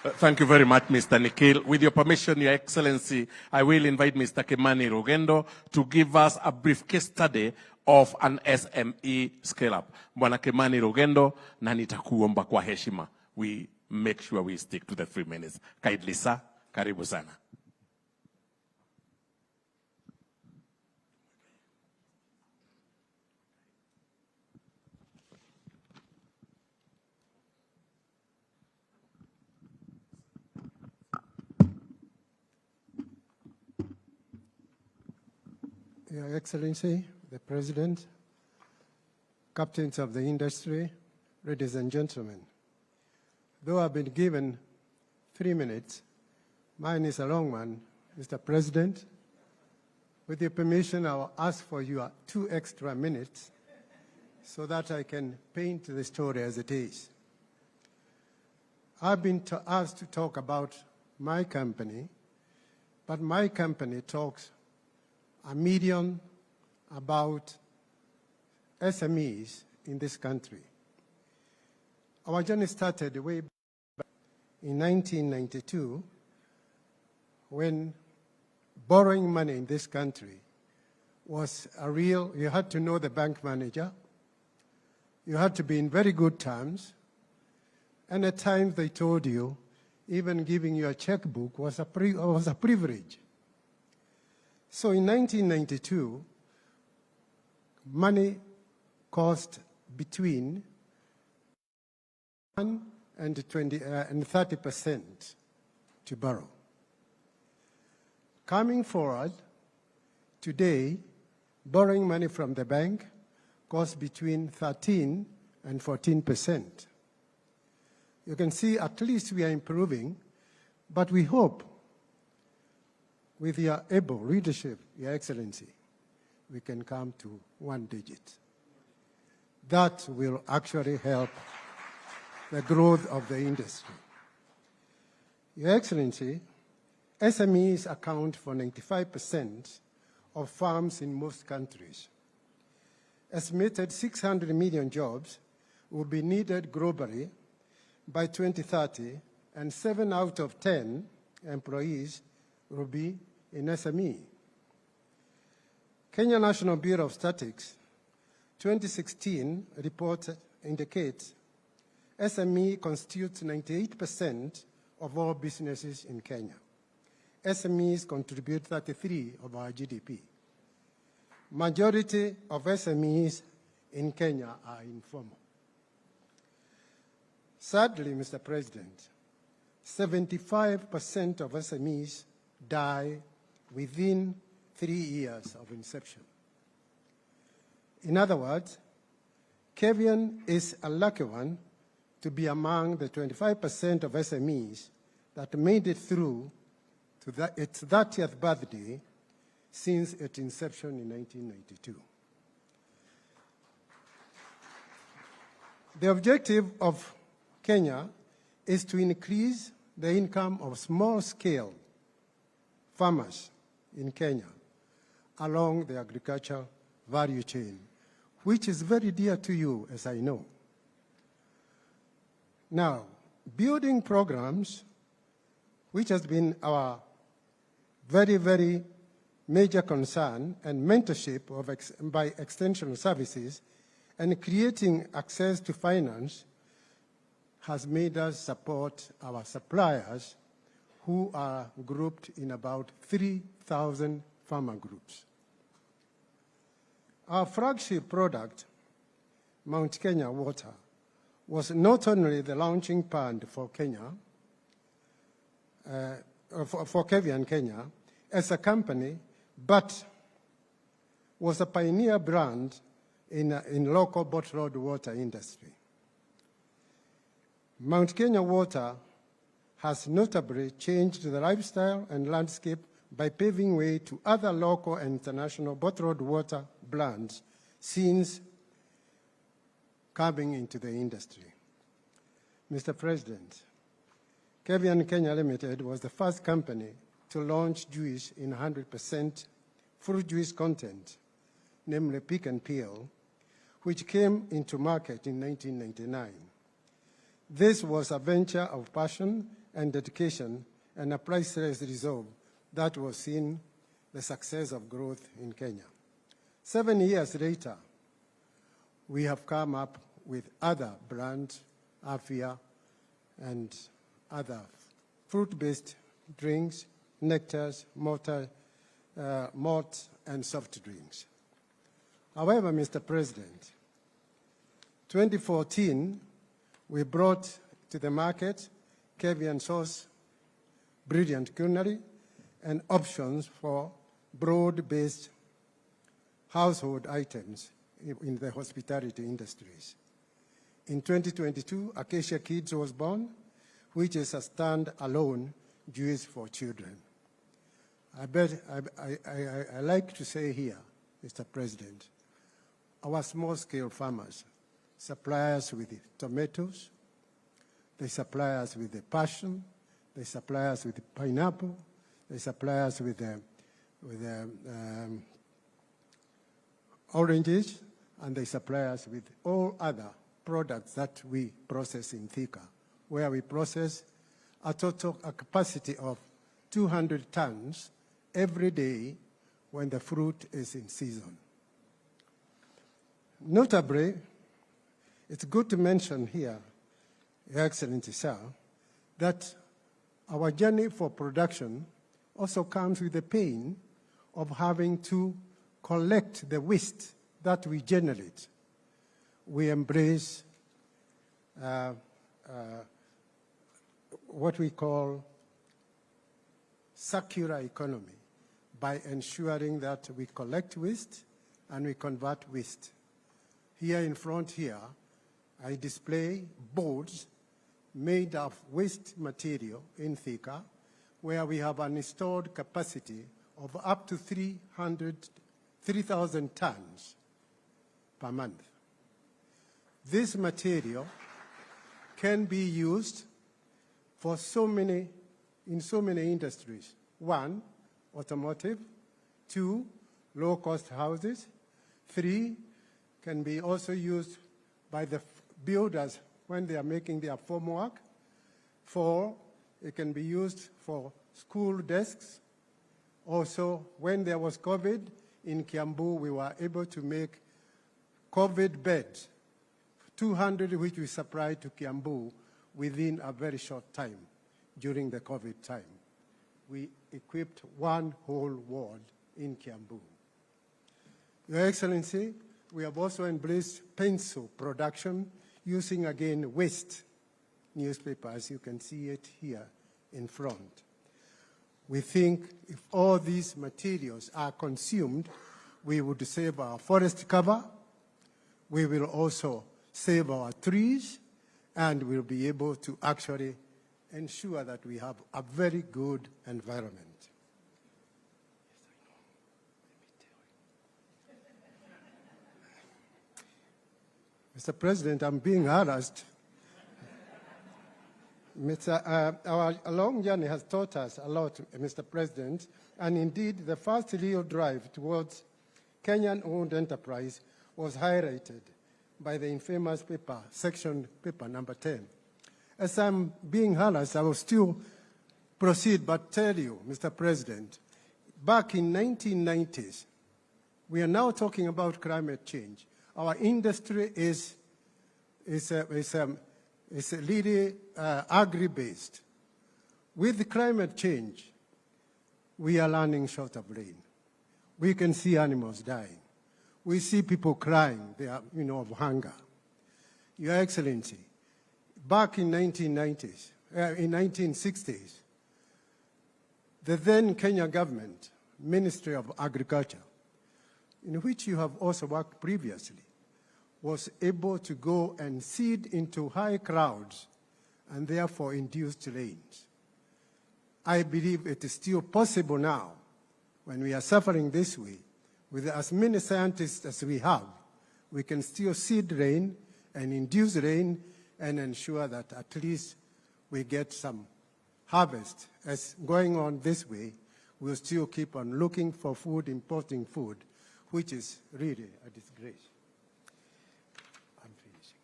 Thank you very much, Mr. Nikhil. With your permission, Your Excellency, I will invite Mr. Kimani Rugendo to give us a brief case study of an SME scale-up. Bwana Kimani Rugendo, na nitakuomba kwa heshima. We make sure we stick to the 3 minutes. Kindly, sir. Karibu sana. Your Excellency, the President, captains of the industry, ladies and gentlemen, though I've been given 3 minutes, mine is a long one. Mr. President, with your permission, I'll ask for your 2 extra minutes so that I can paint the story as it is. I've been asked to talk about my company, but my company talks a medium about SMEs in this country. Our journey started way back in 1992 when borrowing money in this country was a real, you had to know the bank manager, you had to be in very good terms, and at times they told you even giving you a checkbook was a privilege. So in 1992, money cost between 1 and 30% to borrow. Coming forward, today, borrowing money from the bank costs between 13 and 14%. You can see at least we are improving, but we hope with your able leadership, Your Excellency, we can come to 1 digit. That will actually help the growth of the industry. Your Excellency, SMEs account for 95% of farms in most countries. Estimated 600 million jobs will be needed globally by 2030, and 7 out of 10 employees will be in SME. Kenya National Bureau of Statistics 2016 report indicates SME constitutes 98% of all businesses in Kenya. SMEs contribute 33% of our GDP. Majority of SMEs in Kenya are informal. Sadly, Mr. President, 75% of SMEs die within 3 years of inception. In other words, Kevian is a lucky one to be among the 25% of SMEs that made it through to its 30th birthday since its inception in 1992. The objective of Kenya is to increase the income of small-scale farmers in Kenya along the agricultural value chain, which is very dear to you, as I know. Now, building programs, which has been our very, very major concern, and mentorship by extension services, and creating access to finance has made us support our suppliers, who are grouped in about 3,000 farmer groups. Our flagship product, Mount Kenya Water, was not only the launching pad for Kenya, for Kevian Kenya as a company, but was a pioneer brand in local bottled water industry. Mount Kenya Water has notably changed the lifestyle and landscape by paving way to other local and international bottled water brands since coming into the industry. Mr. President, Kevian Kenya Limited was the first company to launch juice in 100% fruit juice content, namely pick and peel, which came into market in 1999. This was a venture of passion and dedication and a priceless resolve that was seen the success of growth in Kenya. 7 years later, we have come up with other brands, Afia, and other fruit-based drinks, nectars, malt, and soft drinks. However, Mr. President, 2014, we brought to the market Cavian sauce, brilliant culinary, and options for broad-based household items in the hospitality industries. In 2022, Acacia Kids was born, which is a stand-alone juice for children. I like to say here, Mr. President, our small-scale farmers supply us with the tomatoes, they supply us with the passion, they supply us with the pineapple, they supply us with the oranges, and they supply us with all other products that we process in Thika, where we process a capacity of 200 tons every day when the fruit is in season. Notably, it's good to mention here, Your Excellency, sir, that our journey for production also comes with the pain of having to collect the waste that we generate. We embrace what we call circular economy by ensuring that we collect waste and we convert waste. Here in front here, I display boards made of waste material in Thika, where we have an installed capacity of up to 3,000 tons per month. This material can be used for in so many industries. 1, automotive. 2, low-cost houses. 3, can be also used by the builders when they are making their formwork. 4, it can be used for school desks. Also, when there was COVID in Kiambu, we were able to make COVID beds, 200 which we supplied to Kiambu within a very short time during the COVID time. We equipped one whole ward in Kiambu. Your Excellency, we have also embraced pencil production using, again, waste newspaper, as you can see it here in front. We think if all these materials are consumed, we would save our forest cover, we will also save our trees, and we'll be able to actually ensure that we have a very good environment. Mr. President, I'm being harassed. Our long journey has taught us a lot, Mr. President, and indeed the first real drive towards Kenyan-owned enterprise was highlighted by the infamous paper, section paper number 10. As I'm being harassed, I will still proceed, but tell you, Mr. President, back in 1990s, we are now talking about climate change. Our industry is really agri-based. With climate change, we are running short of rain. We can see animals dying. We see people crying, they are, of hunger. Your Excellency, back in 1960s, the then Kenya government, Ministry of Agriculture, in which you have also worked previously, was able to go and seed into high crowds and therefore induced rains. I believe it is still possible now, when we are suffering this way, with as many scientists as we have, we can still seed rain and induce rain and ensure that at least we get some harvest. As going on this way, we'll still keep on looking for food, importing food, which is really a disgrace. I'm finishing.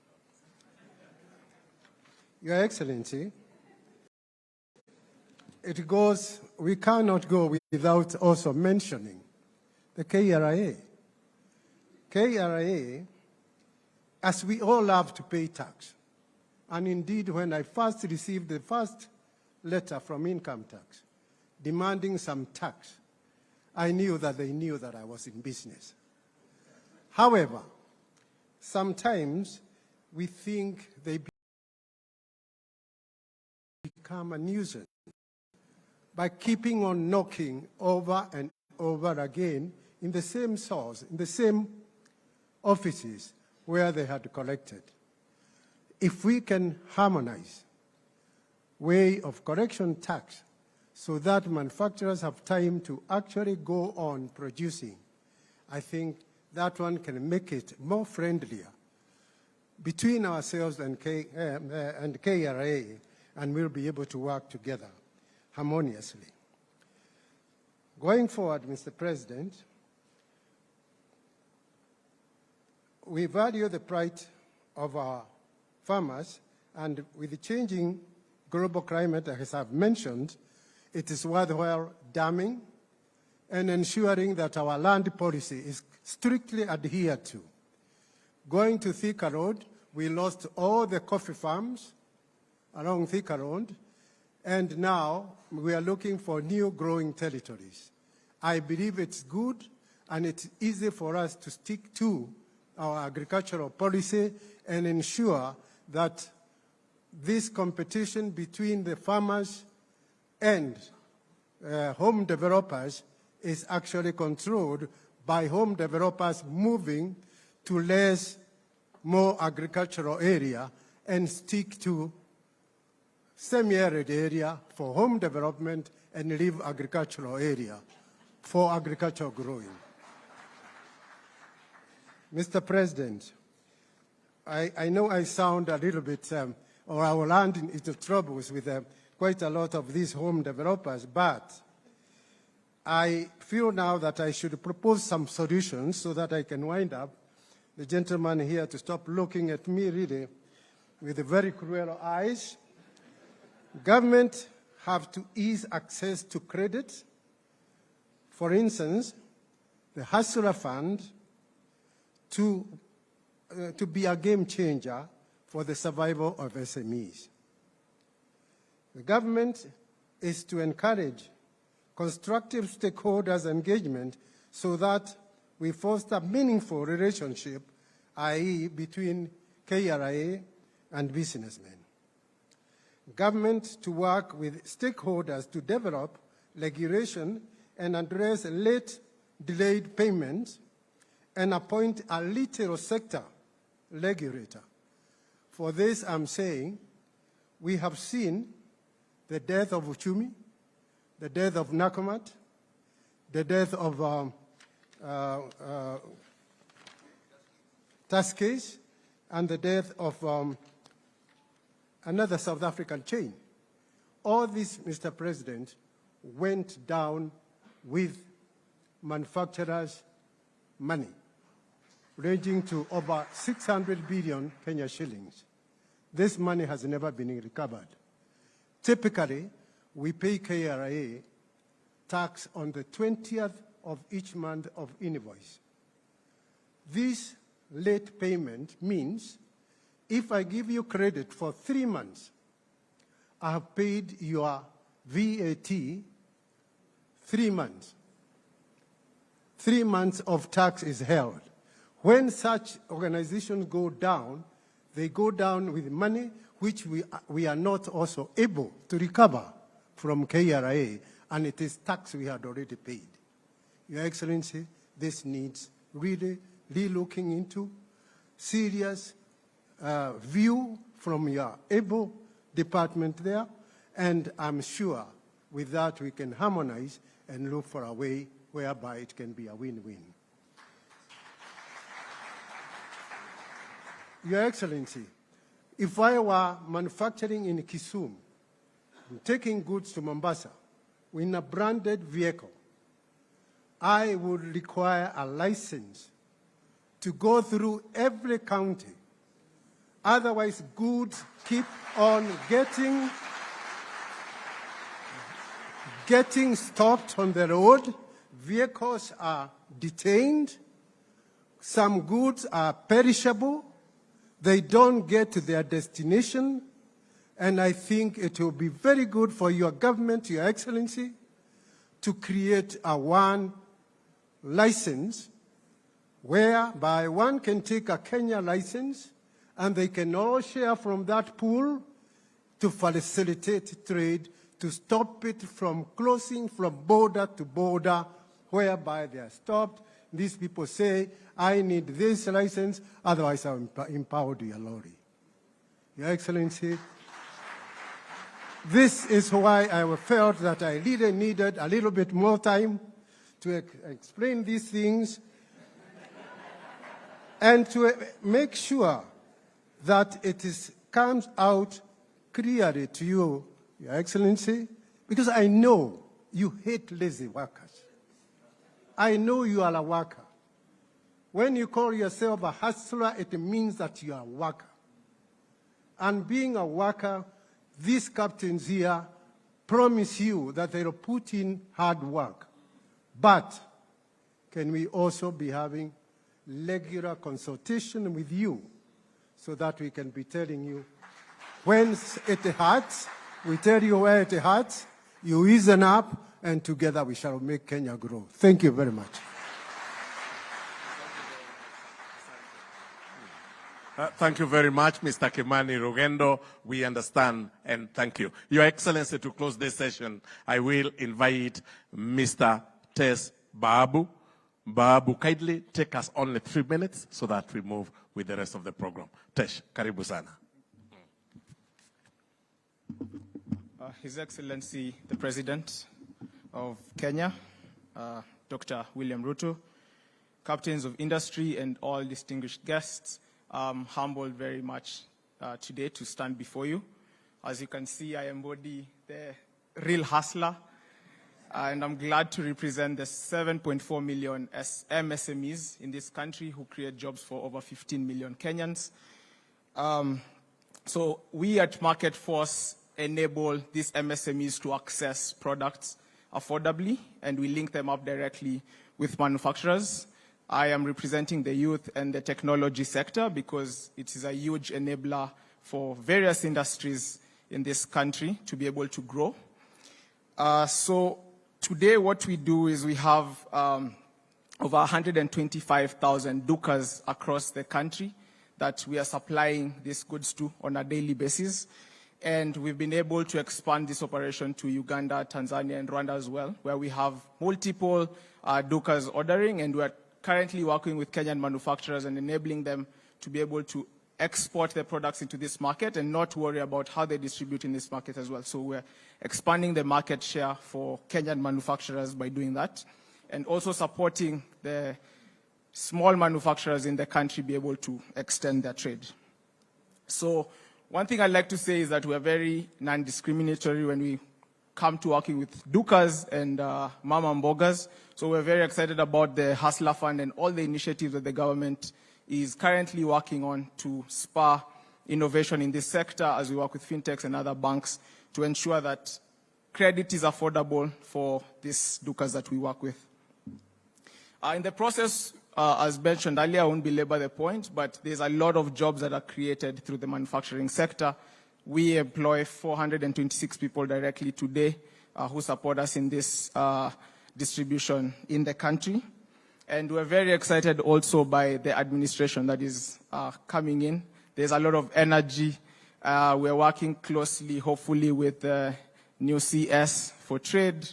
Your Excellency, we cannot go without also mentioning the KRA. KRA, as we all love to pay tax, and indeed when I first received the first letter from income tax demanding some tax, I knew that they knew that I was in business. However, sometimes we think they become a nuisance by keeping on knocking over and over again in the same source, in the same offices where they had collected. If we can harmonize way of collection tax so that manufacturers have time to actually go on producing, I think that one can make it more friendlier between ourselves and KRA, and we'll be able to work together harmoniously. Going forward, Mr. President, we value the plight of our farmers, and with the changing global climate, as I've mentioned, it is worthwhile damming and ensuring that our land policy is strictly adhered to. Going to Thika Road, we lost all the coffee farms along Thika Road, and now we are looking for new growing territories. I believe it's good and it's easy for us to stick to our agricultural policy and ensure that this competition between the farmers and home developers is actually controlled by home developers moving to more agricultural area and stick to semi-arid area for home development and leave agricultural area for agricultural growing. Mr. President, I know I sound a little bit, or I will land into troubles with quite a lot of these home developers, but I feel now that I should propose some solutions so that I can wind up. The gentleman here to stop looking at me really with very cruel eyes. Government have to ease access to credit. For instance, the Hustler Fund to be a game changer for the survival of SMEs. The government is to encourage constructive stakeholders' engagement so that we foster meaningful relationship, i.e. between KRA and businessmen. Government to work with stakeholders to develop regulation and address late delayed payments and appoint a little sector regulator. For this, I'm saying we have seen the death of Uchumi, the death of Nakumat, the death of Tuskegee, and the death of another South African chain. All this, Mr. President, went down with manufacturers' money, ranging to over 600 billion Kenya shillings. This money has never been recovered. Typically, we pay KRA tax on the 20th of each month of invoice. This late payment means if I give you credit for 3 months, I have paid your VAT 3 months. 3 months of tax is held. When such organizations go down, they go down with money which we are not also able to recover from KRA, and it is tax we had already paid. Your Excellency, this needs really re-looking into, serious view from your able department there, and I'm sure with that we can harmonize and look for a way whereby it can be a win-win. Your Excellency, if I were manufacturing in Kisumu, taking goods to Mombasa in a branded vehicle, I would require a license to go through every county. Otherwise, goods keep on getting getting stopped on the road. Vehicles are detained. Some goods are perishable. They don't get to their destination. And I think it will be very good for your government, Your Excellency, to create a one license whereby one can take a Kenya license and they can all share from that pool to facilitate trade, to stop it from closing from border to border, whereby they are stopped. These people say, I need this license, otherwise I'll impound your lorry. Your Excellency, this is why I felt that I really needed a little bit more time to explain these things and to make sure that it comes out clearly to you, Your Excellency, because I know you hate lazy workers. I know you are a worker. When you call yourself a hustler, it means that you are a worker. And being a worker, these captains here promise you that they will put in hard work. But can we also be having regular consultation with you so that we can be telling you when it hurts, we tell you where it hurts, you easen up, and together we shall make Kenya grow. Thank you very much. Thank you very much, Mr. Kimani Rugendo. We understand and thank you. Your Excellency, to close this session, I will invite Mr. Tess Babu. Babu, kindly take us only 3 minutes so that we move with the rest of the program. Tesh, karibu sana. His Excellency, the President of Kenya, Dr. William Ruto, captains of industry, and all distinguished guests, I'm humbled very much today to stand before you. As you can see, I embody the real hustler, and I'm glad to represent the 7.4 million MSMEs in this country who create jobs for over 15 million Kenyans. So we at Market Force enable these MSMEs to access products affordably, and we link them up directly with manufacturers. I am representing the youth and the technology sector because it is a huge enabler for various industries in this country to be able to grow. So today what we do is we have over 125,000 dukas across the country that we are supplying these goods to on a daily basis. And we've been able to expand this operation to Uganda, Tanzania, and Rwanda as well, where we have multiple dukas ordering, and we're currently working with Kenyan manufacturers and enabling them to be able to export their products into this market and not worry about how they distribute in this market as well. So we're expanding the market share for Kenyan manufacturers by doing that, and also supporting the small manufacturers in the country be able to extend their trade. So one thing I'd like to say is that we're very non-discriminatory when we come to working with dukas and mama mbogas. So we're very excited about the Hustler Fund and all the initiatives that the government is currently working on to spur innovation in this sector as we work with fintechs and other banks to ensure that credit is affordable for these dukas that we work with. In the process, as mentioned earlier, I won't belabor the point, but there's a lot of jobs that are created through the manufacturing sector. We employ 426 people directly today who support us in this distribution in the country. And we're very excited also by the administration that is coming in. There's a lot of energy. We're working closely, hopefully, with the new CS for trade,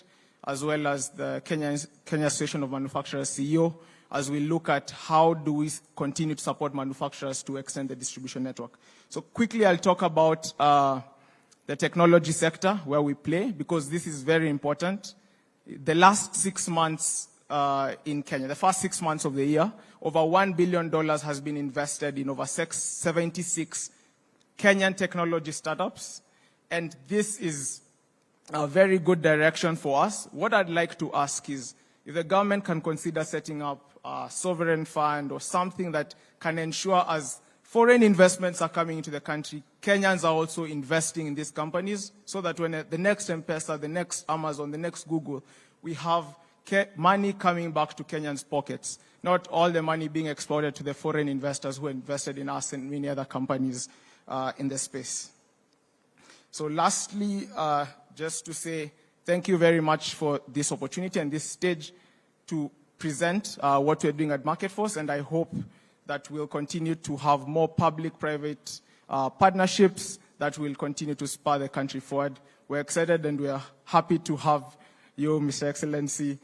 as well as the Kenya Association of Manufacturers CEO, as we look at how do we continue to support manufacturers to extend the distribution network. So quickly, I'll talk about the technology sector where we play, because this is very important. The last 6 months in Kenya, the first 6 months of the year, over $1 billion has been invested in over 76 Kenyan technology startups. And this is a very good direction for us. What I'd like to ask is if the government can consider setting up a sovereign fund or something that can ensure as foreign investments are coming into the country. Kenyans are also investing in these companies so that when the next M-Pesa, the next Amazon, the next Google, we have money coming back to Kenyans' pockets, not all the money being exported to the foreign investors who invested in us and many other companies in the space. So lastly, just to say thank you very much for this opportunity and this stage to present what we're doing at Market Force, and I hope that we'll continue to have more public-private partnerships that will continue to spur the country forward. We're excited and we are happy to have you, Mr. Excellency,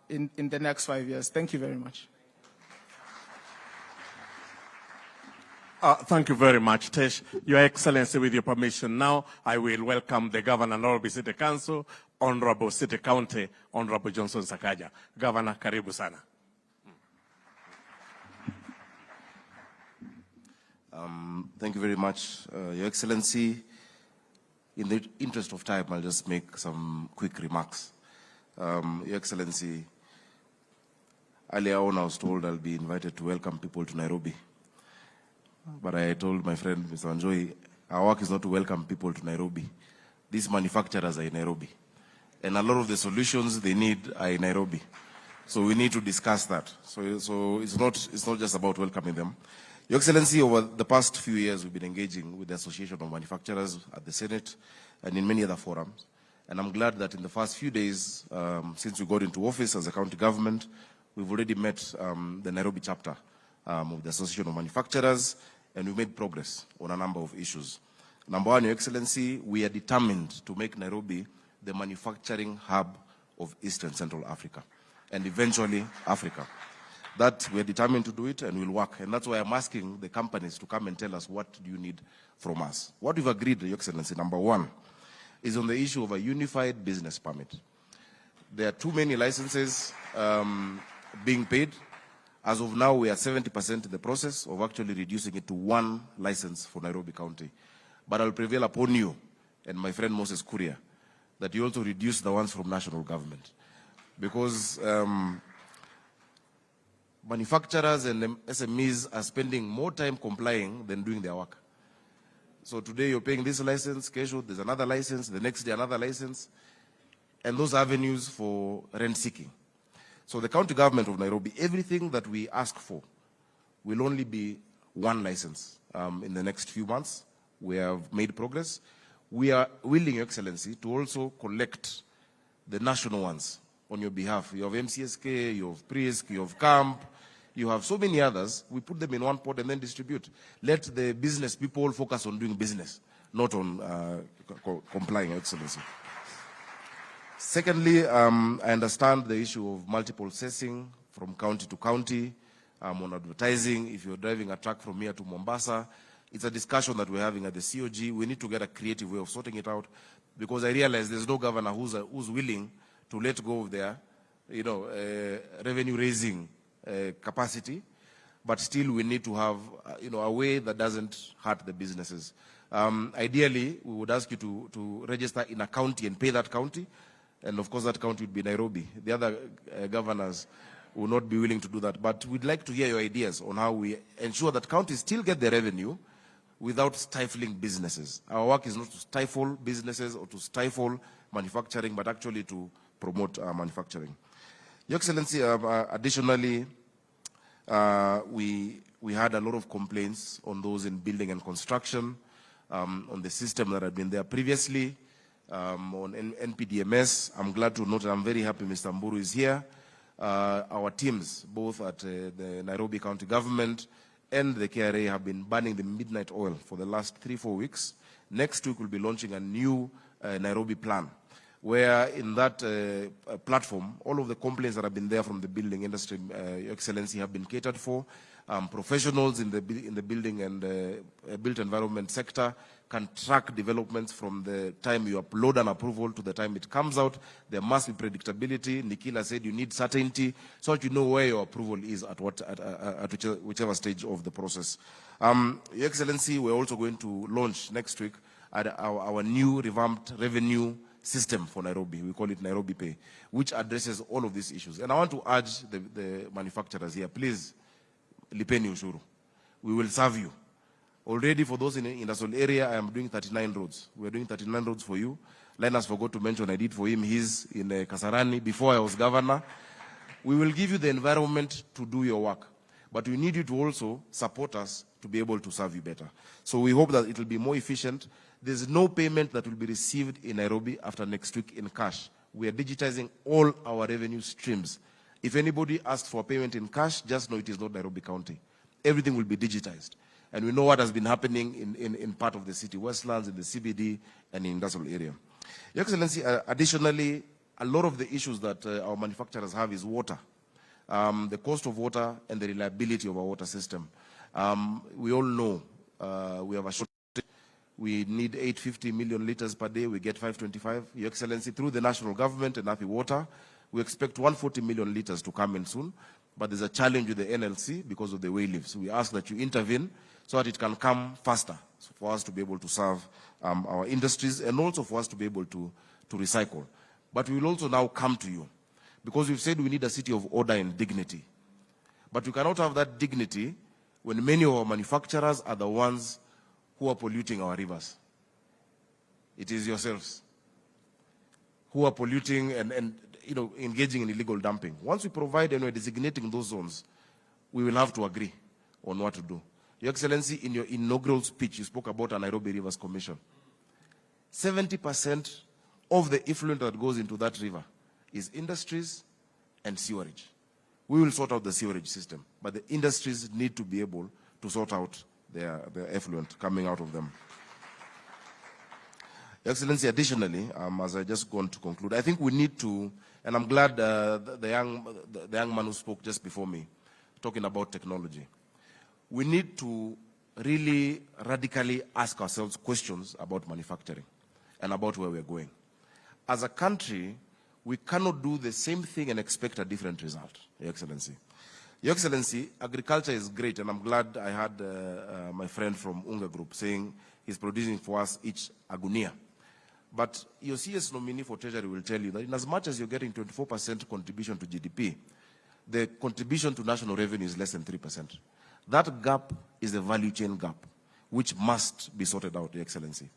in the next 5 years. Thank you very much. Thank you very much, Tesh. Your Excellency, with your permission now, I will welcome the Governor, Nairobi City Council, Honorable City County, Honorable Johnson Sakaja. Governor, karibu sana. Thank you very much, Your Excellency. In the interest of time, I'll just make some quick remarks. Your Excellency, earlier on I was told I'll be invited to welcome people to Nairobi. But I told my friend, Mr. Wanjoi, our work is not to welcome people to Nairobi. These manufacturers are in Nairobi. And a lot of the solutions they need are in Nairobi. So we need to discuss that. So it's not just about welcoming them. Your Excellency, over the past few years, we've been engaging with the Association of Manufacturers at the Senate and in many other forums. And I'm glad that in the first few days, since we got into office as a county government, we've already met the Nairobi chapter of the Association of Manufacturers, and we made progress on a number of issues. Number one, Your Excellency, we are determined to make Nairobi the manufacturing hub of East and Central Africa, and eventually Africa. That we are determined to do it, and we'll work. And that's why I'm asking the companies to come and tell us what do you need from us. What we've agreed, Your Excellency, number one, is on the issue of a unified business permit. There are too many licenses being paid. As of now, we are 70% in the process of actually reducing it to one license for Nairobi County. But I'll prevail upon you and my friend Moses Kuria that you also reduce the ones from national government. Because manufacturers and SMEs are spending more time complying than doing their work. So today you're paying this license, kesho there's another license, the next day another license, and those avenues for rent seeking. So the county government of Nairobi, everything that we ask for will only be one license in the next few months. We have made progress. We are willing, Your Excellency, to also collect the national ones on your behalf. You have MCSK, you have PRISC, you have CAMP, you have so many others. We put them in one pot and then distribute. Let the business people focus on doing business, not on complying, Your Excellency. Secondly, I understand the issue of multiple assessing from county to county on advertising. If you're driving a truck from here to Mombasa, it's a discussion that we're having at the COG. We need to get a creative way of sorting it out, because I realize there's no governor who's willing to let go of their, revenue-raising capacity. But still, we need to have, a way that doesn't hurt the businesses. Ideally, we would ask you to register in a county and pay that county. And of course, that county would be Nairobi. The other governors will not be willing to do that. But we'd like to hear your ideas on how we ensure that counties still get the revenue without stifling businesses. Our work is not to stifle businesses or to stifle manufacturing, but actually to promote manufacturing. Your Excellency, additionally, we had a lot of complaints on those in building and construction, on the system that had been there previously. On NPDMS, I'm glad to note, and I'm very happy Mr. Mburu is here. Our teams, both at the Nairobi County Government and the KRA, have been burning the midnight oil for the last 3-4 weeks. Next week, we'll be launching a new Nairobi plan, where in that platform, all of the complaints that have been there from the building industry, Your Excellency, have been catered for. Professionals in the building and built environment sector can track developments from the time you upload an approval to the time it comes out. There must be predictability. Nikhila said you need certainty so that you know where your approval is at whichever stage of the process. Your Excellency, we're also going to launch next week our new revamped revenue system for Nairobi. We call it Nairobi Pay, which addresses all of these issues. And I want to urge the manufacturers here, please, lipeni ushuru. we will serve you. Already for those in the industrial area, I am doing 39 roads. We are doing 39 roads for you. Linus forgot to mention I did for him. He's in Kasarani before I was governor. We will give you the environment to do your work. But we need you to also support us to be able to serve you better. So we hope that it will be more efficient. There's no payment that will be received in Nairobi after next week in cash. We are digitizing all our revenue streams. If anybody asks for payment in cash, just know it is not Nairobi County. Everything will be digitized. And we know what has been happening in part of the city, Westlands, in the CBD, and in the industrial area. Your Excellency, additionally, a lot of the issues that our manufacturers have is water. The cost of water and the reliability of our water system. We all know we have a shortage. We need 850 million liters per day. We get 525. Your Excellency, through the national government and Happy Water, we expect 140 million liters to come in soon. But there's a challenge with the NLC because of the way leaves. We ask that you intervene so that it can come faster for us to be able to serve our industries and also for us to be able to recycle. But we will also now come to you because we've said we need a city of order and dignity. But we cannot have that dignity when many of our manufacturers are the ones who are polluting our rivers. It is yourselves who are polluting and engaging in illegal dumping. Once we provide and we're designating those zones, we will have to agree on what to do. Your Excellency, in your inaugural speech, you spoke about a Nairobi Rivers Commission. 70% of the effluent that goes into that river is industries and sewerage. We will sort out the sewerage system, but the industries need to be able to sort out their effluent coming out of them. Your Excellency, additionally, as I just going to conclude, I think we need to, and I'm glad the young man who spoke just before me, talking about technology. We need to really radically ask ourselves questions about manufacturing and about where we're going. As a country, we cannot do the same thing and expect a different result, Your Excellency. Your Excellency, agriculture is great, and I'm glad I had my friend from Unga Group saying he's producing for us each a gunia. But your CS nominee for Treasury will tell you that in as much as you're getting 24% contribution to GDP, the contribution to national revenue is less than 3%. That gap is a value chain gap, which must be sorted out, Your Excellency.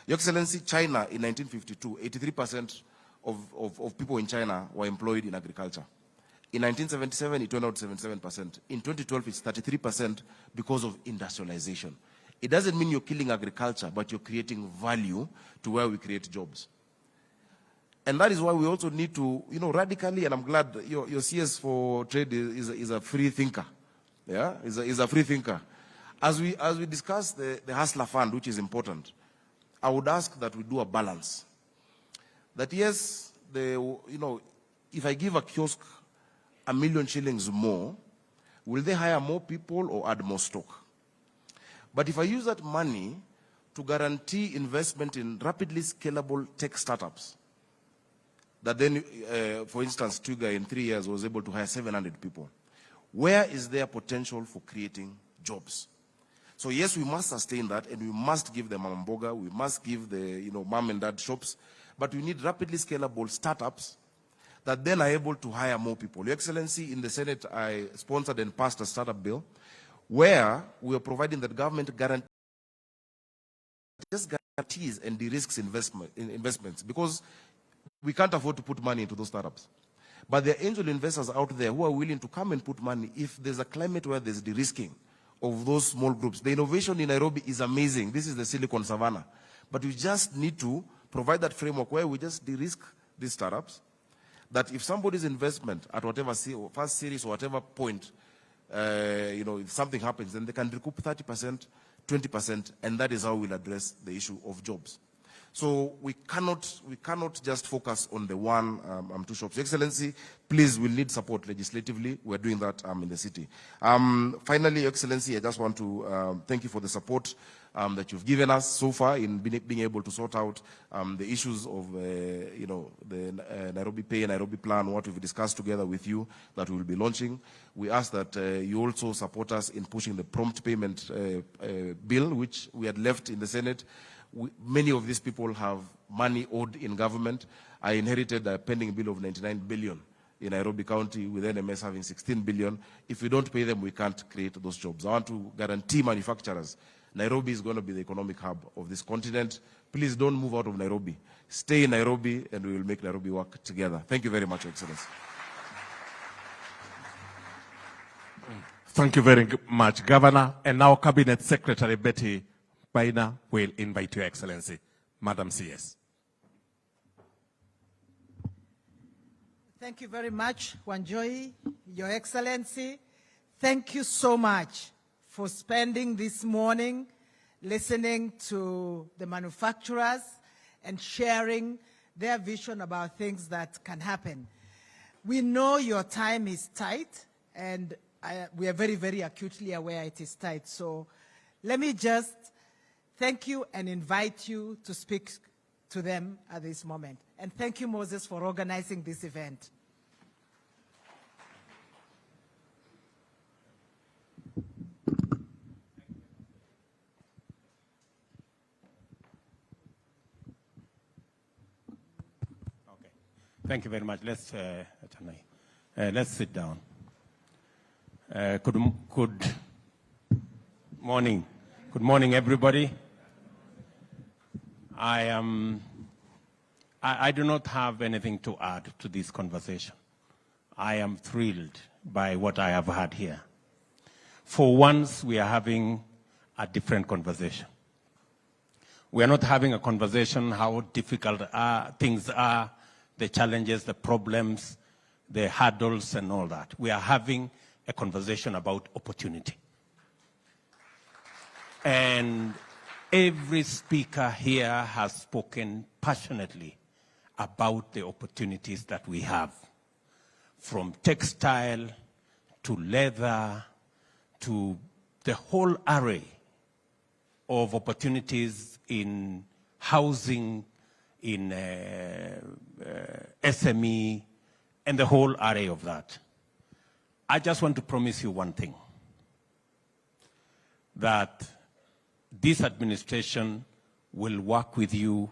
Your Excellency, China in 1952, 83% of people in China were employed in agriculture. In 1977, it went out 77%. In 2012, it's 33% because of industrialization. It doesn't mean you're killing agriculture, but you're creating value to where we create jobs. And that is why we also need to, radically, and I'm glad your CS for Trade is a free thinker. Yeah, is a free thinker. As we discuss the Hustler Fund, which is important, I would ask that we do a balance. That yes, if I give a kiosk $1 million shillings more, will they hire more people or add more stock? But if I use that money to guarantee investment in rapidly scalable tech startups, that then, for instance, Twiga in 3 years was able to hire 700 people, where is there potential for creating jobs? So yes, we must sustain that, and we must give them mboga, we must give the mom and dad shops, but we need rapidly scalable startups that then are able to hire more people. Your Excellency, in the Senate, I sponsored and passed a startup bill where we are providing that government guarantees and de-risks investments, because we can't afford to put money into those startups. But there are angel investors out there who are willing to come and put money if there's a climate where there's de-risking of those small groups. The innovation in Nairobi is amazing. This is the Silicon Savannah. But we just need to provide that framework where we just de-risk these startups, that if somebody's investment at whatever first series or whatever point, if something happens, then they can recoup 30%, 20%, and that is how we'll address the issue of jobs. So we cannot just focus on the one two shops. Excellency, please, we'll need support legislatively. We're doing that in the city. Finally, Your Excellency, I just want to thank you for the support that you've given us so far in being able to sort out the issues of the Nairobi Pay, Nairobi Plan, what we've discussed together with you that we will be launching. We ask that you also support us in pushing the prompt payment bill, which we had left in the Senate. Many of these people have money owed in government. I inherited a pending bill of 99 billion in Nairobi County, with NMS having 16 billion. If we don't pay them, we can't create those jobs. I want to guarantee manufacturers, Nairobi is going to be the economic hub of this continent. Please don't move out of Nairobi. Stay in Nairobi, and we will make Nairobi work together. Thank you very much, Your Excellency. Thank you very much, Governor. And now Cabinet Secretary Betty Baina will invite Your Excellency. Madam CS. Thank you very much, Wanjohi, Your Excellency. Thank you so much for spending this morning listening to the manufacturers and sharing their vision about things that can happen. We know your time is tight, and we are very, very acutely aware it is tight. So let me just thank you and invite you to speak to them at this moment. And thank you, Moses, for organizing this event. Thank you very much. Let's sit down. Good morning. Good morning, everybody. I do not have anything to add to this conversation. I am thrilled by what I have had here. For once, we are having a different conversation. We are not having a conversation how difficult things are, the challenges, the problems, the hurdles, and all that. We are having a conversation about opportunity. And every speaker here has spoken passionately about the opportunities that we have, from textile to leather to the whole array of opportunities in housing, in SME, and the whole array of that. I just want to promise you one thing, that this administration will work with you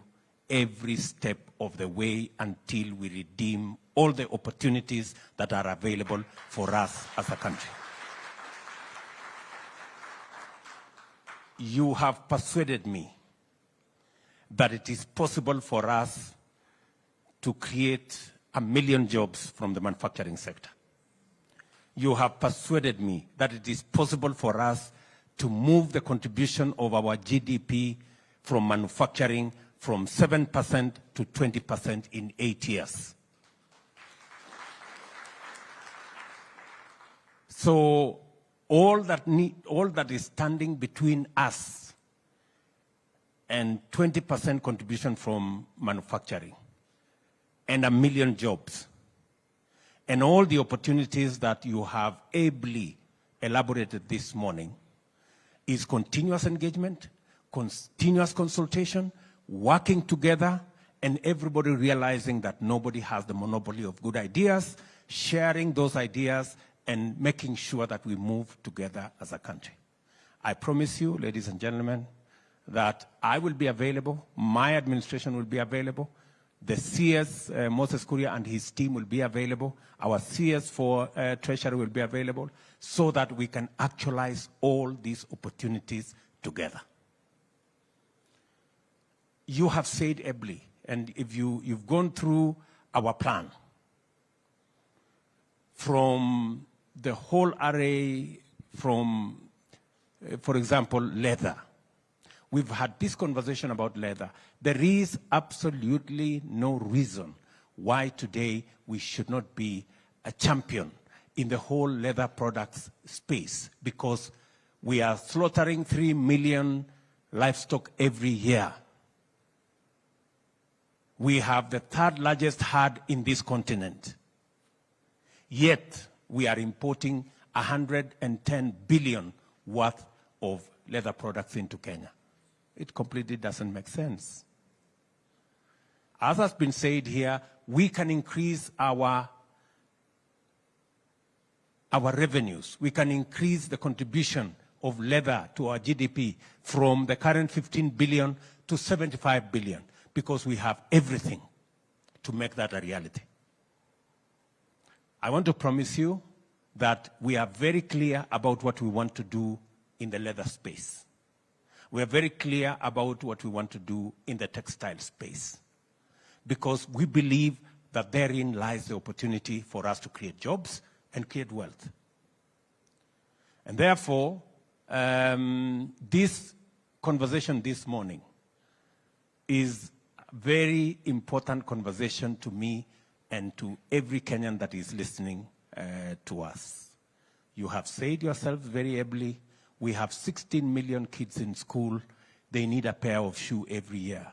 every step of the way until we redeem all the opportunities that are available for us as a country. You have persuaded me that it is possible for us to create 1 million jobs from the manufacturing sector. You have persuaded me that it is possible for us to move the contribution of our GDP from manufacturing from 7% to 20% in 8 years. So all that is standing between us and 20% contribution from manufacturing and 1 million jobs, and all the opportunities that you have ably elaborated this morning, is continuous engagement, continuous consultation, working together, and everybody realizing that nobody has the monopoly of good ideas, sharing those ideas, and making sure that we move together as a country. I promise you, ladies and gentlemen, that I will be available, my administration will be available, the CS, Moses Kuria and his team will be available, our CS for Treasury will be available, so that we can actualize all these opportunities together. You have said ably, and if you've gone through our plan, from the whole array, from, for example, leather. We've had this conversation about leather. There is absolutely no reason why today we should not be a champion in the whole leather products space, because we are slaughtering 3 million livestock every year. We have the 3rd largest herd in this continent. Yet, we are importing 110 billion worth of leather products into Kenya. It completely doesn't make sense. As has been said here, we can increase our revenues. We can increase the contribution of leather to our GDP from the current 15 billion to 75 billion, because we have everything to make that a reality. I want to promise you that we are very clear about what we want to do in the leather space. We are very clear about what we want to do in the textile space, because we believe that therein lies the opportunity for us to create jobs and create wealth. And therefore, this conversation this morning is a very important conversation to me and to every Kenyan that is listening to us. You have said yourselves very ably, we have 16 million kids in school. They need a pair of shoes every year.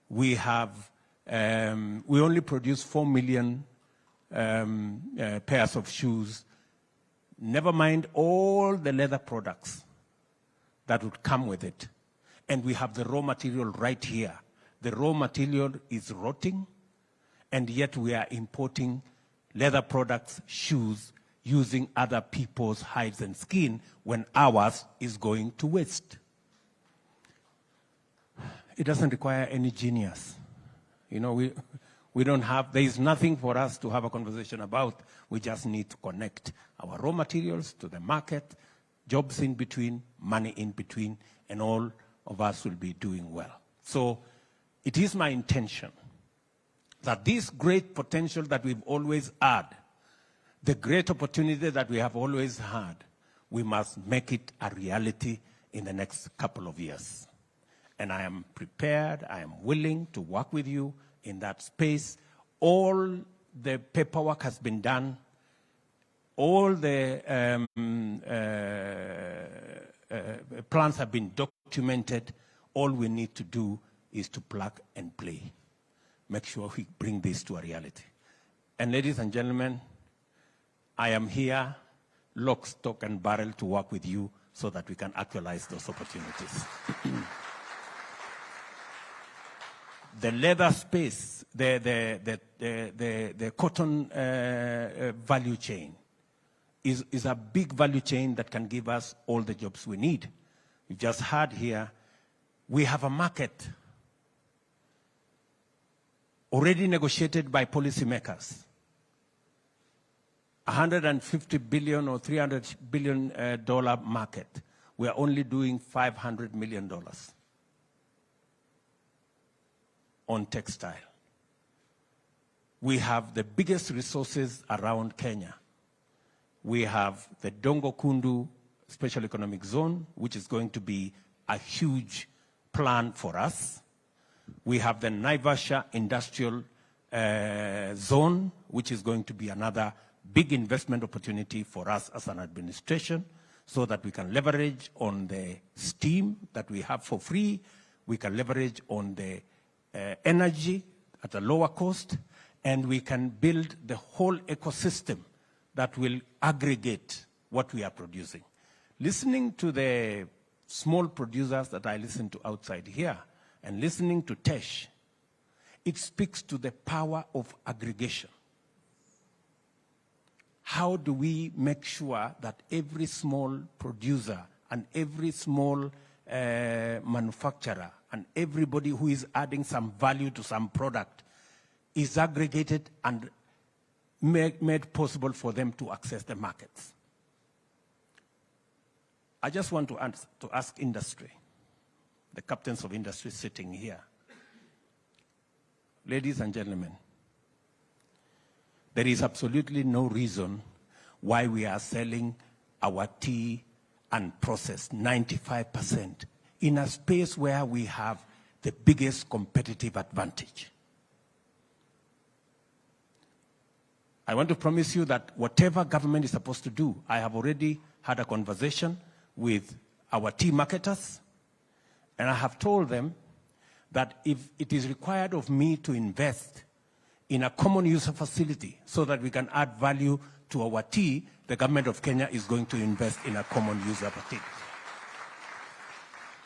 We only produce 4 million pairs of shoes. Never mind all the leather products that would come with it. And we have the raw material right here. The raw material is rotting, and yet we are importing leather products, shoes, using other people's hides and skin when ours is going to waste. It doesn't require any genius. You know, we don't have, there is nothing for us to have a conversation about. We just need to connect our raw materials to the market, jobs in between, money in between, and all of us will be doing well. So it is my intention that this great potential that we've always had, the great opportunity that we have always had, we must make it a reality in the next couple of years. And I am prepared, I am willing to work with you in that space. All the paperwork has been done. All the plans have been documented. All we need to do is to plug and play. Make sure we bring this to a reality. And ladies and gentlemen, I am here, lock, stock, and barrel to work with you so that we can actualize those opportunities. The leather space, the cotton value chain is a big value chain that can give us all the jobs we need. You just heard here, we have a market already negotiated by policymakers. $150 billion or $300 billion market. We are only doing $500 million on textile. We have the biggest resources around Kenya. We have the Dongo Kundu Special Economic Zone, which is going to be a huge plan for us. We have the Naivasha Industrial Zone, which is going to be another big investment opportunity for us as an administration, so that we can leverage on the steam that we have for free. We can leverage on the energy at a lower cost, and we can build the whole ecosystem that will aggregate what we are producing. Listening to the small producers that I listen to outside here, and listening to Tesh, it speaks to the power of aggregation. How do we make sure that every small producer and every small manufacturer and everybody who is adding some value to some product is aggregated and made possible for them to access the markets? I just want to ask industry, the captains of industry sitting here. Ladies and gentlemen, there is absolutely no reason why we are selling our tea unprocessed 95% in a space where we have the biggest competitive advantage. I want to promise you that whatever government is supposed to do, I have already had a conversation with our tea marketers, and I have told them that if it is required of me to invest in a common user facility so that we can add value to our tea, the government of Kenya is going to invest in a common user facility.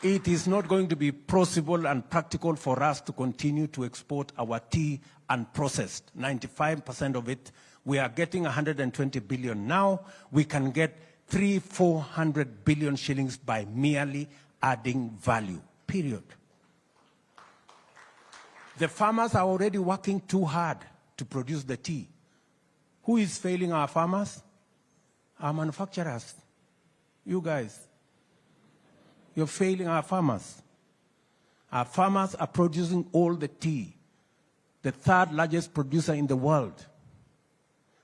It is not going to be possible and practical for us to continue to export our tea unprocessed. 95% of it, we are getting 120 billion now. We can get 300-400 billion shillings by merely adding value, period. The farmers are already working too hard to produce the tea. Who is failing our farmers? Our manufacturers. You guys. You're failing our farmers. Our farmers are producing all the tea, the third largest producer in the world,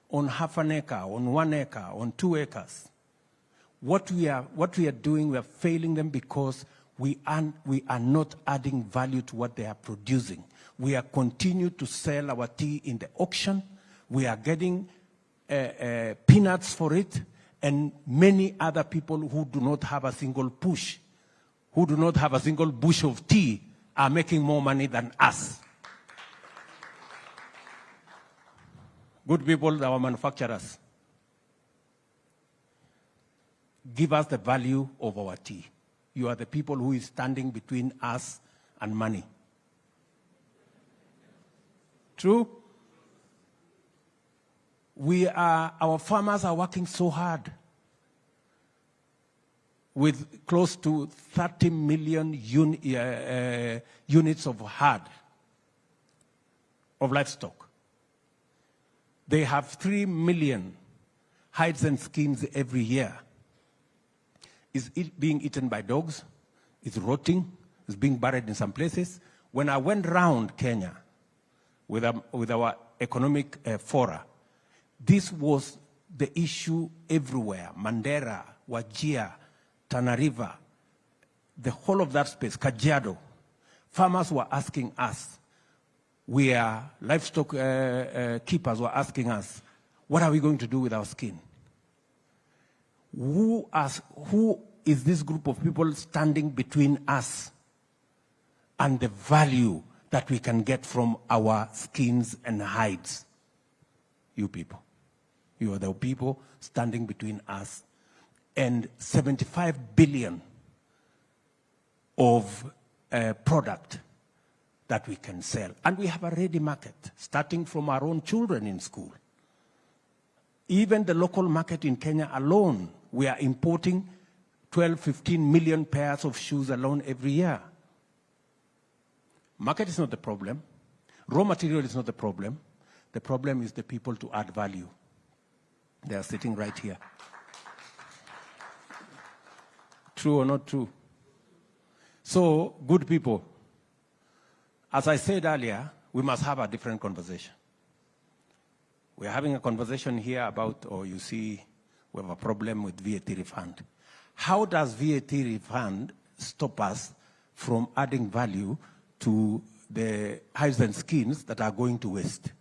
on half an acre, on 1 acre, on 2 acres. What we are doing, we are failing them because we are not adding value to what they are producing. We are continuing to sell our tea in the auction. We are getting peanuts for it, and many other people who do not have a single push, who do not have a single bush of tea, are making more money than us. Good people, our manufacturers, give us the value of our tea. You are the people who is standing between us and money. True? Our farmers are working so hard with close to 30 million units of herd of livestock. They have 3 million hides and skins every year. It's being eaten by dogs, it's rotting, it's being buried in some places. When I went round Kenya with our economic fora, this was the issue everywhere. Mandera, Wajir, Tana River, the whole of that space, Kajiado. Farmers were asking us, we are livestock keepers were asking us, what are we going to do with our skin? Who is this group of people standing between us and the value that we can get from our skins and hides? You people. You are the people standing between us and 75 billion of product that we can sell. And we have a ready market, starting from our own children in school. Even the local market in Kenya alone, we are importing 12, 15 million pairs of shoes alone every year. Market is not the problem. Raw material is not the problem. The problem is the people to add value. They are sitting right here. True or not true? So, good people, as I said earlier, we must have a different conversation. We're having a conversation here about, you see, we have a problem with VAT refund. How does VAT refund stop us from adding value to the hides and skins that are going to waste?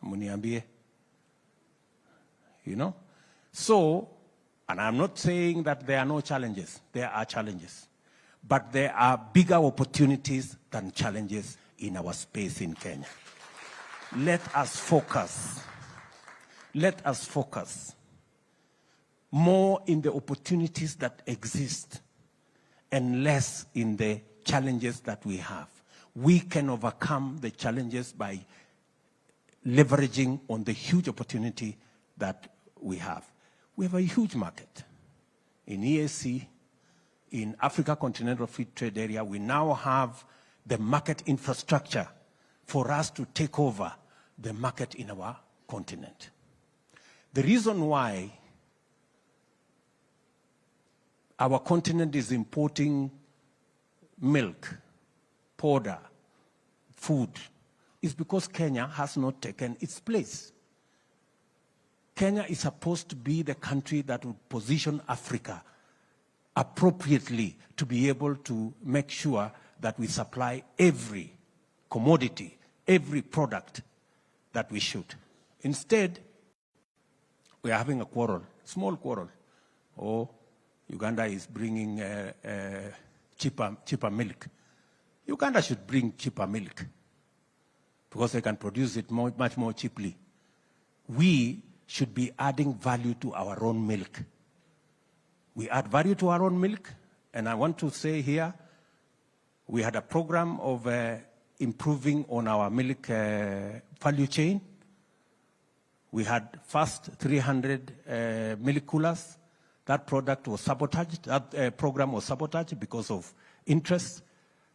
Muniambie. You know? So, and I'm not saying that there are no challenges. There are challenges. But there are bigger opportunities than challenges in our space in Kenya. Let us focus. Let us focus more in the opportunities that exist and less in the challenges that we have. We can overcome the challenges by leveraging on the huge opportunity that we have. We have a huge market. In EAC, in Africa Continental Free Trade Area, we now have the market infrastructure for us to take over the market in our continent. The reason why our continent is importing milk, powder, food, is because Kenya has not taken its place. Kenya is supposed to be the country that would position Africa appropriately to be able to make sure that we supply every commodity, every product that we should. Instead, we are having a quarrel, small quarrel. Oh, Uganda is bringing cheaper milk. Uganda should bring cheaper milk because they can produce it much more cheaply. We should be adding value to our own milk. We add value to our own milk, and I want to say here, we had a program of improving on our milk value chain. We had first 300 milk coolers. That product was sabotaged. That program was sabotaged because of interest.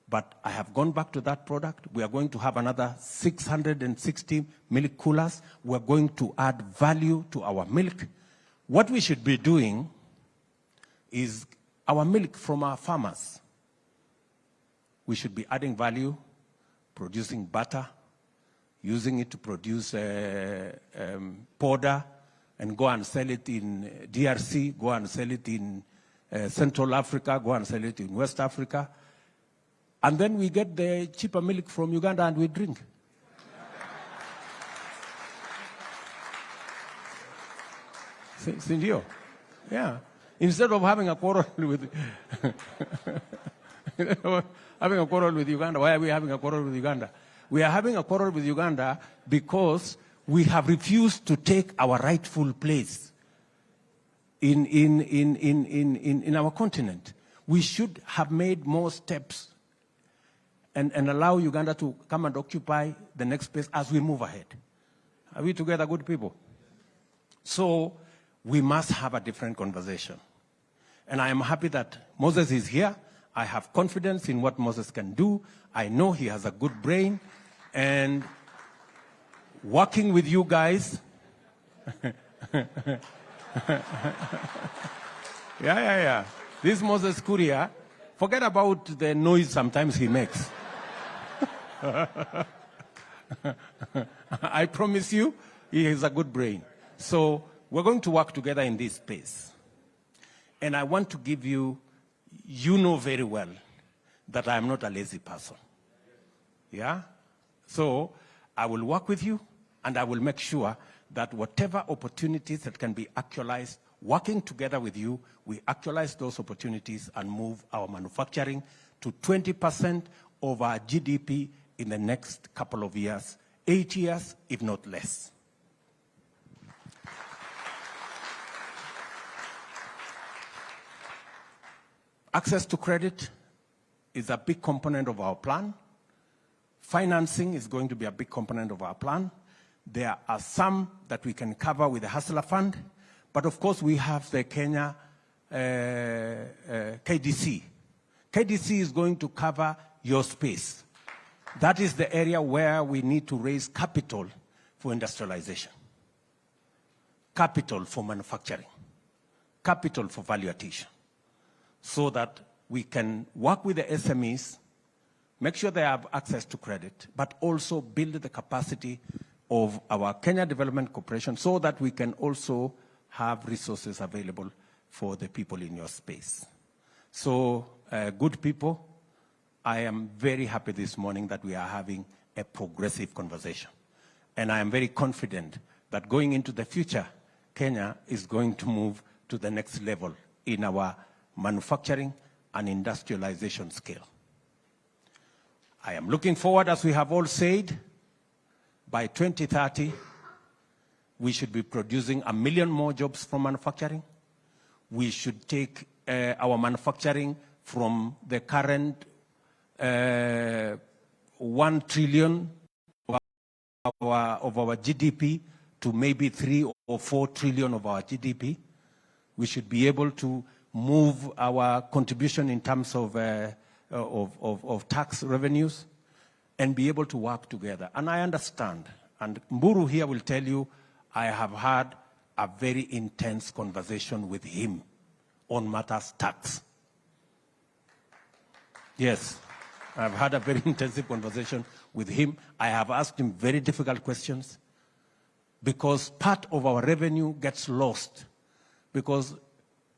But I have gone back to that product. We are going to have another 660 milk coolers. We're going to add value to our milk. What we should be doing is our milk from our farmers. We should be adding value, producing butter, using it to produce powder, and go and sell it in DRC, go and sell it in Central Africa, go and sell it in West Africa. And then we get the cheaper milk from Uganda and we drink. Sindio? Yeah. Instead of having a quarrel with having a quarrel with Uganda, why are we having a quarrel with Uganda? We are having a quarrel with Uganda because we have refused to take our rightful place in our continent. We should have made more steps and allow Uganda to come and occupy the next place as we move ahead. Are we together, good people? So we must have a different conversation. And I am happy that Moses is here. I have confidence in what Moses can do. I know he has a good brain. And working with you guys, yeah. This Moses Kuria, forget about the noise sometimes he makes. I promise you, he has a good brain. So we're going to work together in this space. And I want to give you, you know very well that I am not a lazy person. Yeah? So I will work with you and I will make sure that whatever opportunities that can be actualized, working together with you, we actualize those opportunities and move our manufacturing to 20% of our GDP in the next couple of years, 8 years, if not less. Access to credit is a big component of our plan. Financing is going to be a big component of our plan. There are some that we can cover with the Hustler Fund, but of course we have the Kenya KDC. KDC is going to cover your space. That is the area where we need to raise capital for industrialization, capital for manufacturing, capital for value addition, so that we can work with the SMEs, make sure they have access to credit, but also build the capacity of our Kenya Development Corporation so that we can also have resources available for the people in your space. So, good people, I am very happy this morning that we are having a progressive conversation. And I am very confident that going into the future, Kenya is going to move to the next level in our manufacturing and industrialization scale. I am looking forward, as we have all said, by 2030, we should be producing 1 million more jobs from manufacturing. We should take our manufacturing from the current 1 trillion of our GDP to maybe 3 or 4 trillion of our GDP. We should be able to move our contribution in terms of tax revenues and be able to work together. And I understand, and Mburu here will tell you, I have had a very intense conversation with him on matters tax. Yes, I've had a very intensive conversation with him. I have asked him very difficult questions because part of our revenue gets lost because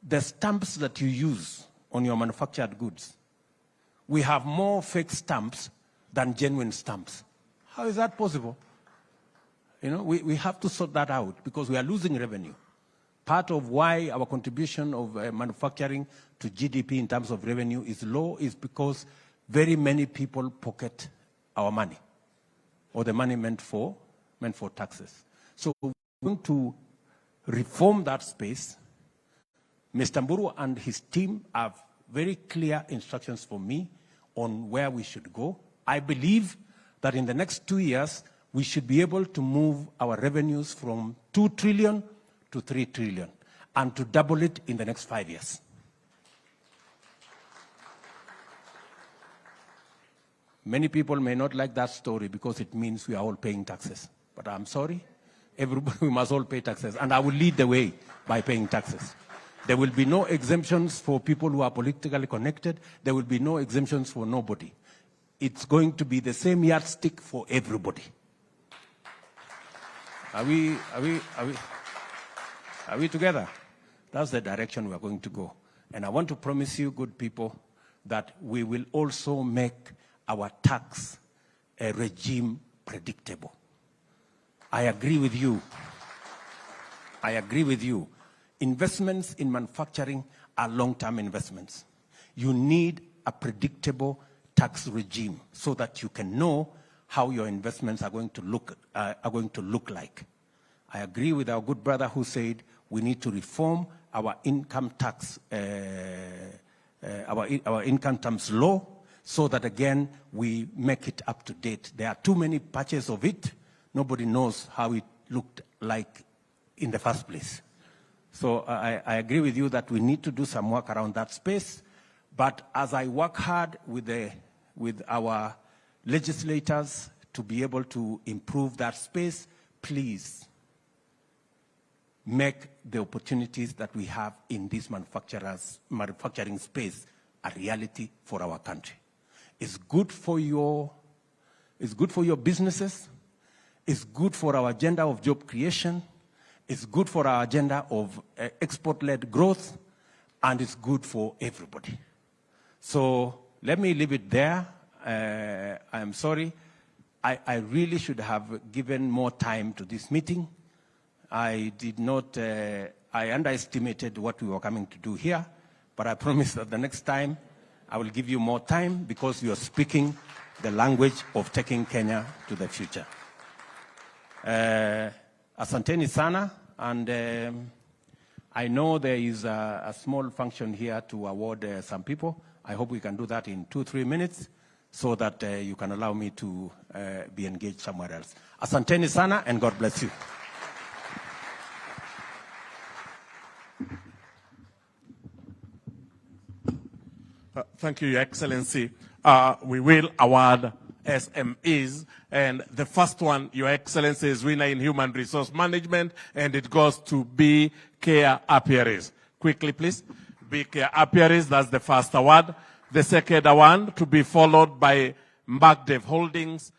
the stamps that you use on your manufactured goods, we have more fake stamps than genuine stamps. How is that possible? You know, we have to sort that out because we are losing revenue. Part of why our contribution of manufacturing to GDP in terms of revenue is low is because very many people pocket our money or the money meant for taxes. So we're going to reform that space. Mr. Mburu and his team have very clear instructions for me on where we should go. I believe that in the next 2 years, we should be able to move our revenues from 2 trillion to 3 trillion and to double it in the next 5 years. Many people may not like that story because it means we are all paying taxes. But I'm sorry, everybody, we must all pay taxes. And I will lead the way by paying taxes. There will be no exemptions for people who are politically connected. There will be no exemptions for nobody. It's going to be the same yardstick for everybody. Are we together? That's the direction we are going to go. And I want to promise you, good people, that we will also make our tax regime predictable. I agree with you. I agree with you. Investments in manufacturing are long-term investments. You need a predictable tax regime so that you can know how your investments are going to look like. I agree with our good brother who said we need to reform our income tax, our income tax law, so that again we make it up to date. There are too many patches of it. Nobody knows how it looked like in the first place. So I agree with you that we need to do some work around that space. But as I work hard with our legislators to be able to improve that space, please make the opportunities that we have in this manufacturing space a reality for our country. It's good for your businesses. It's good for our agenda of job creation. It's good for our agenda of export-led growth, and it's good for everybody. So let me leave it there. I'm sorry. I really should have given more time to this meeting. I did not, I underestimated what we were coming to do here, but I promise that the next time I will give you more time because you are speaking the language of taking Kenya to the future. Asanteni sana, and I know there is a small function here to award some people. I hope we can do that in 2-3 minutes so that you can allow me to be engaged somewhere else. Asanteni sana, and God bless you. Thank you, Your Excellency. We will award SMEs, and the first one, Your Excellency, is winner in human resource management, and it goes to B Care Apiaries. Quickly, please. B Care Apiaries, that's the first award. The second award to be followed by Mbagdev Holdings,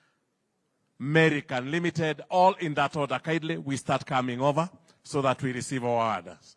American Limited, all in that order. Kindly, we start coming over so that we receive our orders.